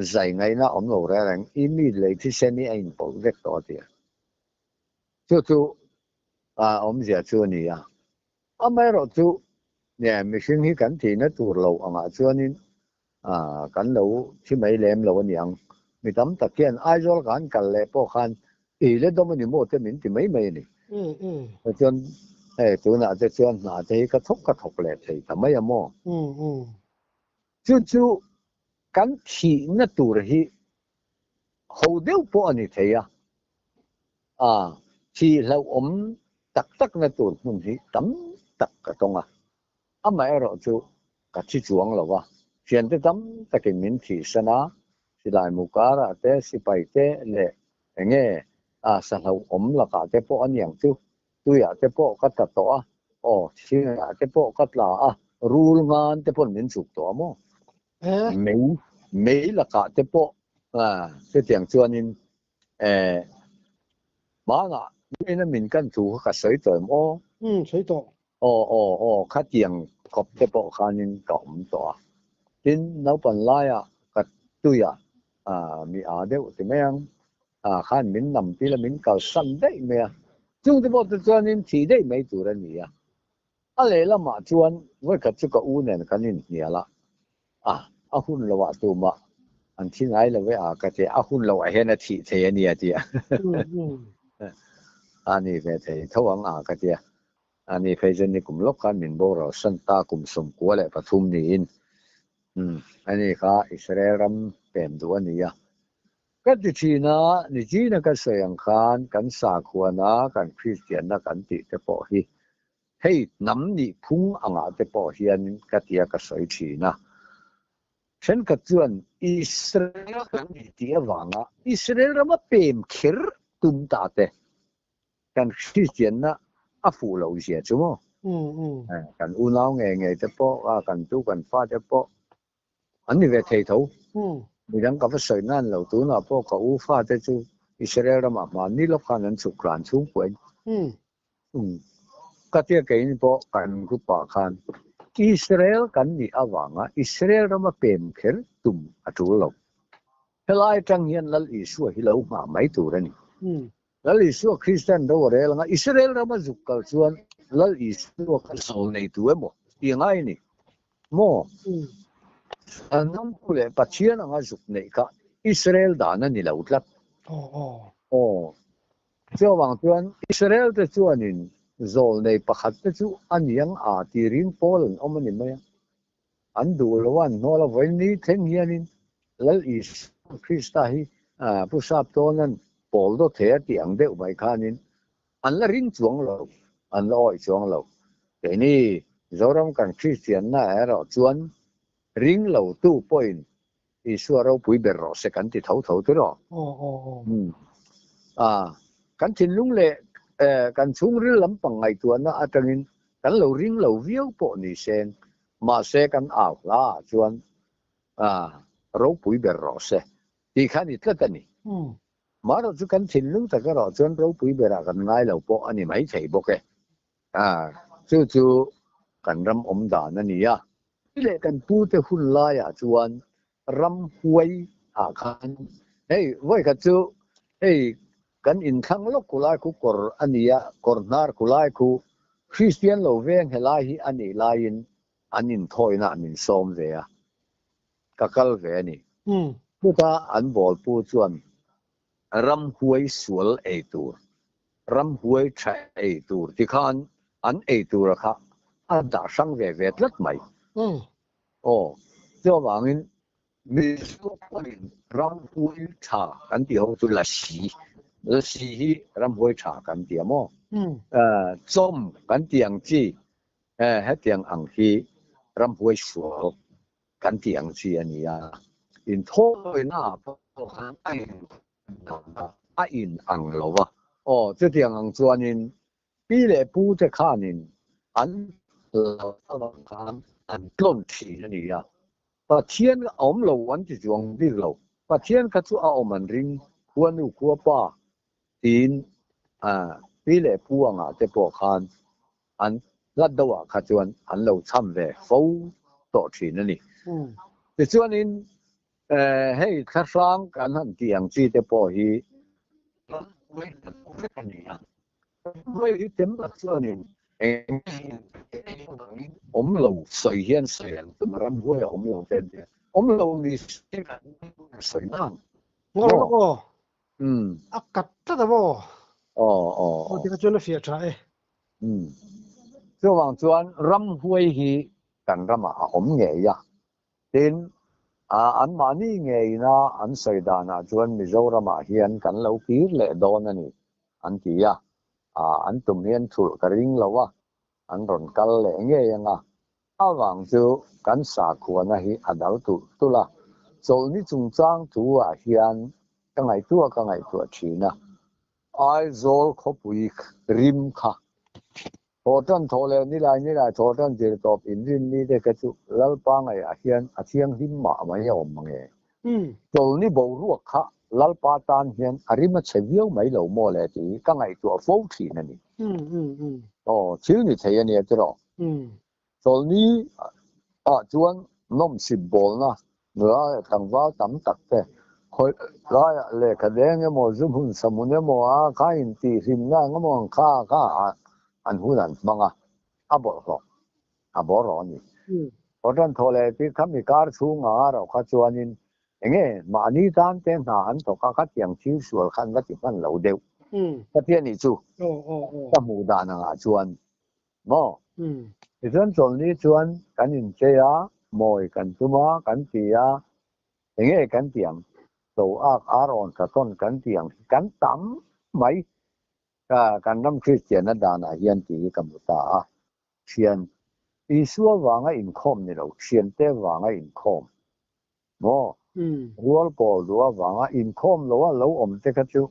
ใจไงนะอมโนแรงอีมีเลยที่เส้นนี้เองพอเล็กตัวเดียวจู่อมเสียชัวนี่ไม่รู้จู่เนี่ยไม่ใช่ที่กันที่นั่นตัวเราชัวนี่กันเราที่ไม่เล่มเราเนี่ยมีทำตะเกียนไอ้จอลกันเลยพอคันเล่นตัวมันอยู่หมดแต่มินที่ไม่นี่จนตัวน่าจะจนน่าจะกระทบเลยที่ทำไมมั่วจู่กันที่นั่นตัวที่เขาเดียวพอนี่เทียที่เราตักนั่นตัวมันที่ตั้มตักกระตงไม่รู้จู่กัดที่จวงหรอวะเช่นที่ตั้มตะเกียนมินที่สนะสิลายมุกการะเตสิไปเตเละอย่างเงี้ยสเราละกาเตพออันอย่างจู่ตัวเตพอก็ตัดตัวที่เตพอก็ลารูลงานเตพอมินสุกตัวมั้งไม่ละกาเตพอที่เตียงจวนนี้บ้านไม่นั่นมินกันถูกก็สวยตัวมั้งสวยตัวข้าเตียงกบเตพอคันนี้ก็ตัวทีนั้นปัญหาก็ตัวมีเดียวที่ไม่ยังขันมินนำที่ละมินเก่าสั่นได้ไหมจุดที่พอตัวจวนนี้ที่ได้ไม่ตัวนี้อะไรละมาจวนว่ากับจุกอูเนี่ยกันนี่ละหุ่นเราว่าตัวมาอันที่ไหนเราไว้ก็จะหุ่นเราเห็นที่เทียนี่ที่อันนี้เป็นที่ทวังก็จะอันนี้เป็นจะนี่กลุ่มลูกค้ามินบอกเราสันตากลุ่มสมกัวเลยปฐุมนี่อันนี้ก็อิสราเอลรำเป็นตัวนี้ก็ที่นี่จีนก็เสียงขานกันสาขวนะกันคริสเตียนกันติเตปอฮีให้น้ำนี่พุ่งเตปอฮีนก็ที่ก็สวยทีนะฉันก็จวนอิสราเอลกันที่ว่างอิสราเอลมาเป็นคิรตุนตาเตกันคริสเตียนฟูเราเสียชั่วโมงกันอุณาวไงเตปอกันตู้กันฟ้าเตปออันนี้เป็นเท่ามีดังกับสวยนั่นเราตัวน่ะพวกเขาฟ้าเตจูอิสราเอลมานี่ลูกค้านั้นสุกรานสูงกว่าก็ที่เกี่ยนพวกกันกุปะคันอิสราเอลกันนี่ว่างอิสราเอลมาเป็นเคิรตุมจูเราเฮลัยจังยันลัลอิสวะฮิลาไม่ตัวนี่ lal isu Christian do rel nga Israel ra ma zukal chuan lal isu ka sol nei tu emo ti ngai ni mo anam pule pachian nga zuk nei ka Israel dana ni lautlat chawang chuan Israel te chuanin zol nei pakhat te chu aniang a ti ring polon omani mai an dulwan nola voini theng hianin lal is Christa hi pusap tonan poldo the ti ang deu mai khanin an la ring chuang lo an loi chuang lo te ni zoram kan Christian na ero chuan ring lo tu point isuaro pui berro se kan ti thau thau tu ro kan thin lung le kan chung ril lampang ngai tuana atangin kan lo ring lo viau po ni sen ma se kan aw la chuan ro pui berro se ti khani tlatani maro chu kan thin lung ta ka ro chuan ro pui bera kan ngai lo po ani mai thei boke chu kan ram om da na ni ya le kan pu te hun la ya chuan ram huai khan hey voi ka chu hey kan in thang lok kulai ku kor ania kornar kulai ku Christian lo veng helai hi ani lain anin thoina anin som ve a kakal ve ni puta an bol pu chuan ram huai sual ei tur ram huai tha ei tur ti khan an ei tur kha an da sang ve ve tlat mai cho wangin mi su panin ram huai tha kan ti ho tu la si hi ram huai tha kan ti mo chom kan tiang chi he tiang ang hi ram huai sual kan tiang chi ania in thoi na po han ai in ang lo wa che tiang ang chuanin pi le pu te khanin an lo kan an klon thi ania pa thien om lo wan ti juang bi lo pa thien ka chu a om an ring huan u khua pa tin pi le pu anga te po khan an lat dawa kha chuan an lo cham ve fo to thin ani ti chuanin hei thasang kan han tiang chi te po hi mai hi tem la chuanin om lo soi hian sen ram huai om lo ten om lo ni soi nang ngolo akat ta bo ti ka chuna fia tha chu wang chuan ram huai hi kan rama om nge ya tin an mani nge na an soidana chuan Mizoram hian kan lo pir le don ani an ti ya an tum hian thul ka ring lawa an ron kal le nge yanga awang chu kan sa khuana hi adal tu la chol ni chung chang tu a hian ka ngai tu thina ai zol khopui rim kha thotan thole ni lai thotan jir top in rin ni de ka chu lalpa ngai a hian a thiang him ma mai om nge chol ni bo ruak kha lalpa tan hian arima cheviau mai lo mo le ti ka ngai tu a fo thi na ni chil ni thei ani atro chol ni chuan nom simbol na ngra tangwa tam tak te khoi la le ka deng mo zum hun samun mo ka in ti him na ngamo kha an hunan manga aboro ni odan thole ti khami kar chu nga ro kha chuanin enge mani tan ten na an to ka tiang chi sual khan wa ti pan lo deu ka tian ni chu ka mu da na nga chuan mo izan chol ni chuan kan in che ya moi kan tuma kan ti ya enge kan tiang so aron ka ton kan tiang kan tam mai kan ram Christian da na hian ti kamuta chian isua wanga in khom ni lo chian te wanga in khom mo rual pol ruwa wanga in khom lo om te ka chu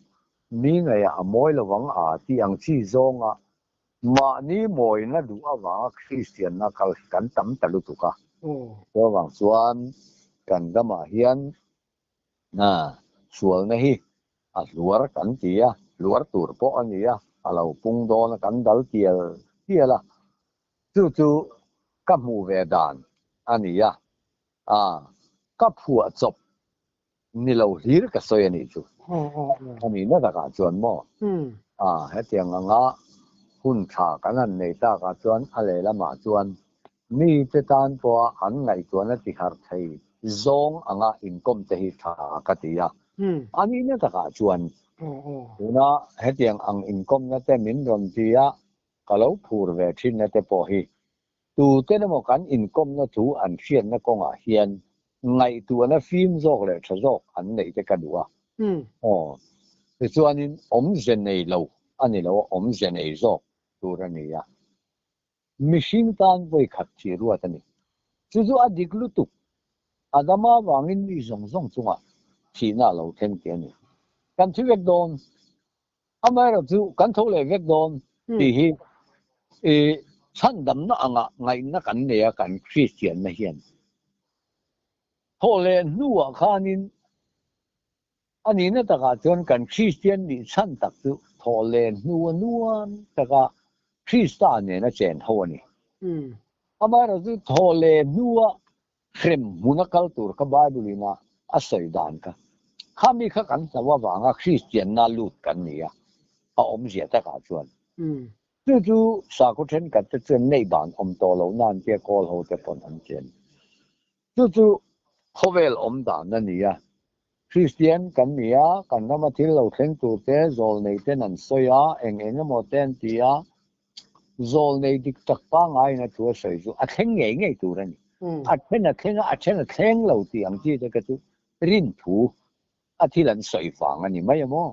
ni ngai a moi lo wang ti ang chi zonga ma ni moi na du wanga Christian na kal kan tam talu tu ka wang chuan kan dama hian na sual na hi luar kan ti ya luar tur po ania alo pung don kan dal tiela chu ka mu ve dan ania ka phua chop ni lo hlir ka soy ani chu ani na da ka chuan mo เฮตียงงะหุ่นฉากันนั่นในตากาจวนอะไรละมาจวนมีเตตานปัวอันไงจวนติหารไทยซองงะอินคอมเตหิฉากติยาอันนี้เนี่ยตากาจวนนะเฮตียงอังอินคอมนะเตมินรอนติยากะลาพูรเวชินนะเตปอฮีตูเตนมกันอินคอมนะทูอันเชียนนะกงเฮียนไงตัวนะฟิล์มซอกเลยชะซอกอันไหนจะกันดูส่วนนี้อมเจนในโลอันนี้เราอมเจนในโลตัวนี้อ่ะมิชินตันไปขับชีรัวตันนี้จู่ๆอดีตลุตุอาดามาวางินมีสองจังหวะที่น่าเราเห็นกันนี่กันที่เวกโดนอเมริกาจู่กันทั่วเลยเวกโดนที่ฉันดำน่ะไงนักกันเนี่ยกันคริสเตียนไม่เห็นทั่วเลยนัวข้านินอันนี้เนี่ยตะกาจนกันคริสเตียนนี่ฉันตักตุทอเลนนัวตะกาคริสตานเนี่ยนะเจนหัวนี่อามาเราตุทอเลนนัวเข็มมุนักลตูร์กับไบเบิลนะอาศัยดานกะข้ามีข้ากันแต่ว่าว่าคริสเตียนน่าลุดกันนี่อ่ะเอาอมเสียตะกาจวนจู่ๆสากุเทนกันจะเจอในบ้านอมโตเหล่านั้นเจ้ากอลโฮเตปอนอันเจนจู่ๆเขาเวลอมดานนั่นนี่อ่ะคริสเตียนกันมีอ่ะกันนำมาที่เราเห็นตัวเตโซลในเตนันสอยเองโมเตนตีอ่ะโซลในดิกตักปังไงนะตัวสอยจูอัดเฮงไงตัวนี้อัดเฮงเราตีอังที่จะกระตุ้รินถูอัดที่หลังสอยฟังอันนี้ไม่ยมั้ง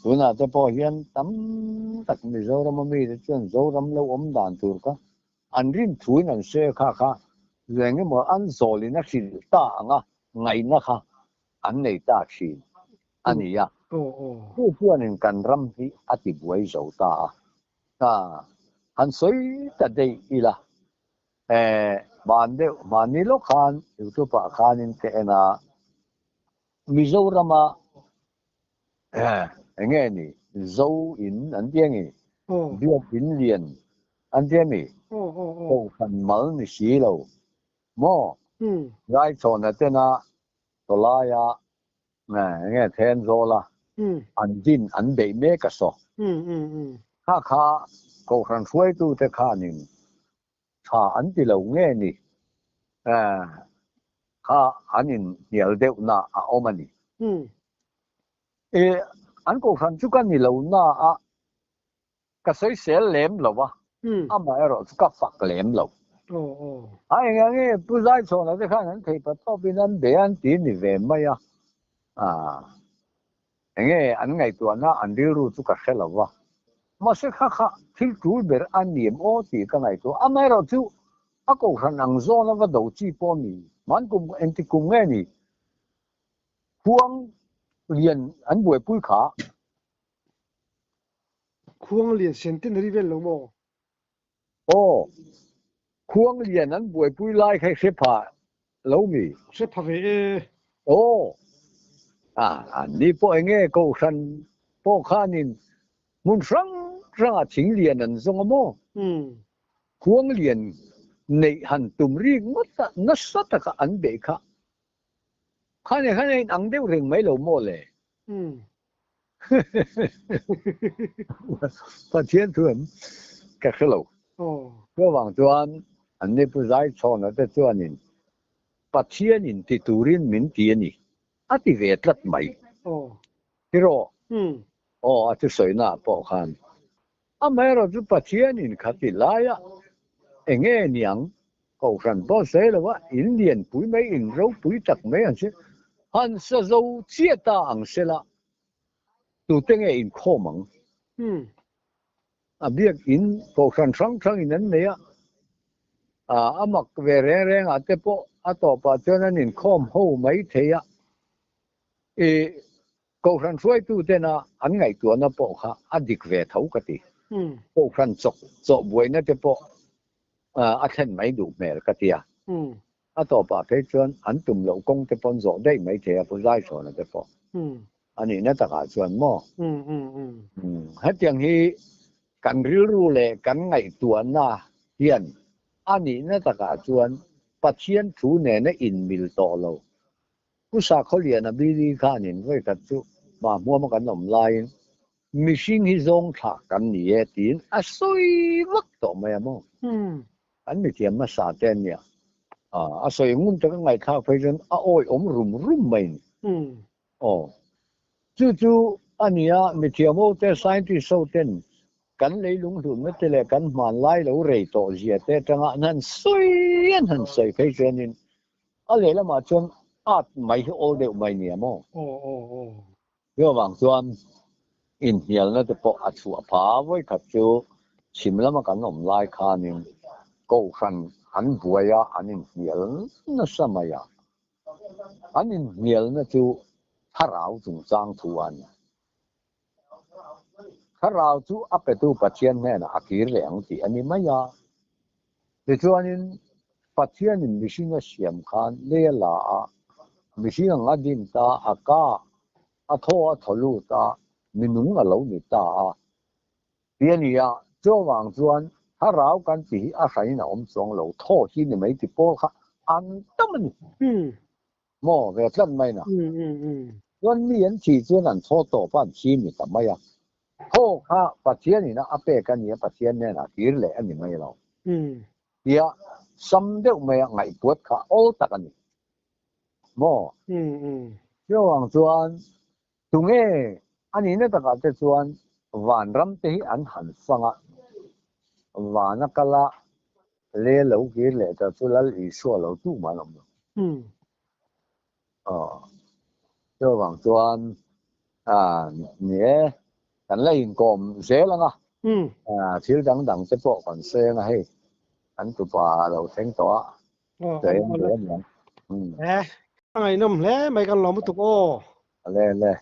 ตัวน่ะจะพอเห็นตั้มตักมีโซลมันมีแต่จนโซลเราอมดานตัวก็อันรินถูนั่นเสียค่ะเรื่องนี้มันอันโซลนี่นักศิลป์ต่างอ่ะไงนะคะอันในตาชีอันนี้อ่ะผู้พวกนึงกันรำที่อธิบวยเจ้าตาอันสวยแต่ได้อีละบ้านนี้ลูกค้าอยู่ที่ปากค้านี่เตนะมิโซรามาอย่างเงี้ยนี่โซอินอันเดียงี้เบียบินเลียนอันเดียนี่โอ้ขันมัลนี่สีเราโม่ย้ายโซนเตนะตัวลายะเงี้ยแทนโซละอันดินอันเบเมกะโซข้าก็ครั้งช่วยตู้แต่ข้านี่ข้าอันที่เราเงี้ยนี่ข้าอันนี้เดียวเดียวน่ะเอามานี่อันก็ครั้งชุกันนี่เราน่ะก็ใช้เสียเหลมหรอวะไม่เราชุกฝักเหลมเราอย่างงี้ผู้ชายชนแล้วจะข้านั้นที่ประตูเป็นนั้นเดียนตีนี่เวไม่อ่ะอย่างงี้อันไงตัวน่ะอันเดียวรู้ชุกเสร็จแล้ววะมาเสียข้าที่จูเบอร์อันนี้โอ้ตีกันไงตัวไม่เราจู่ก็ครั้งนั่งโซนแล้วก็ดูจีปอมีมันกุมเอ็นที่กุมเงี้ยนี่ควงเรียนอันบวยปุ้ยขาควงเรียนเซนตินรีเวลลงโมควงเรียนนั้นบวยปุ้ยไล่ใครเสพาแล้วมีเสพาเวอันนี้พวกเงี้ยก็ฉันพวกข้านี่มุนสังชิงเรียนนั่นทรงโมควงเรียนในหันตุมรีงดนัสตะกะอันเบคะข้าเนี่ยอังเดียวเรื่องไม่เหล่าโมเลยพอเทียนถ่วมก็คือเราก็หวังจวนอันนี้ผู้ชายชอบนะแต่จวนนี่ปัจเจียนินที่ตูรินมินเตียนี่อธิเวทลัดใหม่ที่รออาจจะสวยหน้าปอกขันไม่เราจะปัจเจียนินขัดติลายะเงี้ยนี่ยังก็ฉันบอกเสียแล้วว่าอินเดียนปุ้ยไม่อินเราปุ้ยตักไม่อันเสียฮันเสโซเจียตาอังเสียละตัวเต็งอินข้อมังเบียกอินก็ฉันสั่งอินนั่นเนี่ยมักเวรแรงอาจจะพอต่อไปเจ้านั้นอินข้อมหูไม่เทียก็ฉันช่วยตัวเต็งอันไงตัวนั้นพอค่ะอดีตเวทเขากติก็ฉันจบวยนั่นจะพออาเช่นไม่ดูแม่กติยาต่อไปเพื่อนอันตุ่มเหล่ากงจะปนจอได้ไม่เทียผู้ชายชนนะจะพออันนี้น่าจะการส่วนมั่วให้อย่างนี้กันรู้เลยกันไงตัวหน้าเฮียนอันนี้น่าจะการส่วนปัจเจียนถูเนี่ยนะอินมิลต่อเรา กูสาเขาเรียนนะบีดีข้านินไว้กัดจุมามัวมากันหน่อมลายมิชิงฮิซงถักกันนี่ตีนสวยมักต่อมาโมอันนี้เทียมมาสาเตนเนี่ยสวยงุ่นจะก็ไงข้าไปจนโอ้ยรุมไม่จู่อันนี้มีเทียมโอเตไซน์ที่โซเทนกันเลยลุงถึงไม่ได้เลยกันมันไล่แล้วเรยต่อเสียแต่จังนั้นสวยไปจนนี่อะไรแล้วมาจนอาจไม่โอเดียวไม่เนี่ยมั้งเรื่องบางส่วนอินเดียนั่นจะพออัดหัวผาไว้ขับจูชิมแล้วมากันหน่อมลายคานิงก็ขันอันบัวยาอันอินเดียนั่นสมัยอันอินเดียนั่นจูถ้าเราถึงสร้างทวนถ้าเราจูอัปเปตูปัจเจียนแม่นะอากิร์เหลงที่อันนี้ไม่ยาแต่จวนนี้ปัจเจียนนี่มิชิงเสียมขันเลี้ยละมิชิงดินตาอากาทลูตามินุงเหลานิตาเปียนี่จ้าวางจวนถ้าเรากันที่อาศัยนะอมสองเหลาท่อที่นี่ไม่ติดโป้ค่ะอันตั้มนี่หม้อเวทันไม่นะวันนี้ยันที่จวนนั้นท่อต่อบ้านชีนี่ทำไมท่อค่ะปัจเจียนนี่นะอาเปกันเนี่ยปัจเจียนเนี่ยนะกิร์เลยอันนี้ไม่เราเดี๋ยวซ้ำเดียวไม่ไงปวดค่ะโอ้ตะกันนี่หม้อจ้าวางจวนตรงนี้อันนี้เนี่ยตะกันจะชวนวานรำที่อันหันฟังวานักละเลี้ยเหลาเกี่ยเลยจะสุดแล้วอีชัวเหลาตู้มาลงเจ้าบางส่วนเนี่ยกันเลยกลมเสียแล้วชิลดังจะพอก่อนเสียนะให้อันตัวปลาเราเส้นตัวเสียเหมือนไงน้ำแล้วไม่กันหลอมตุกโอ้เลย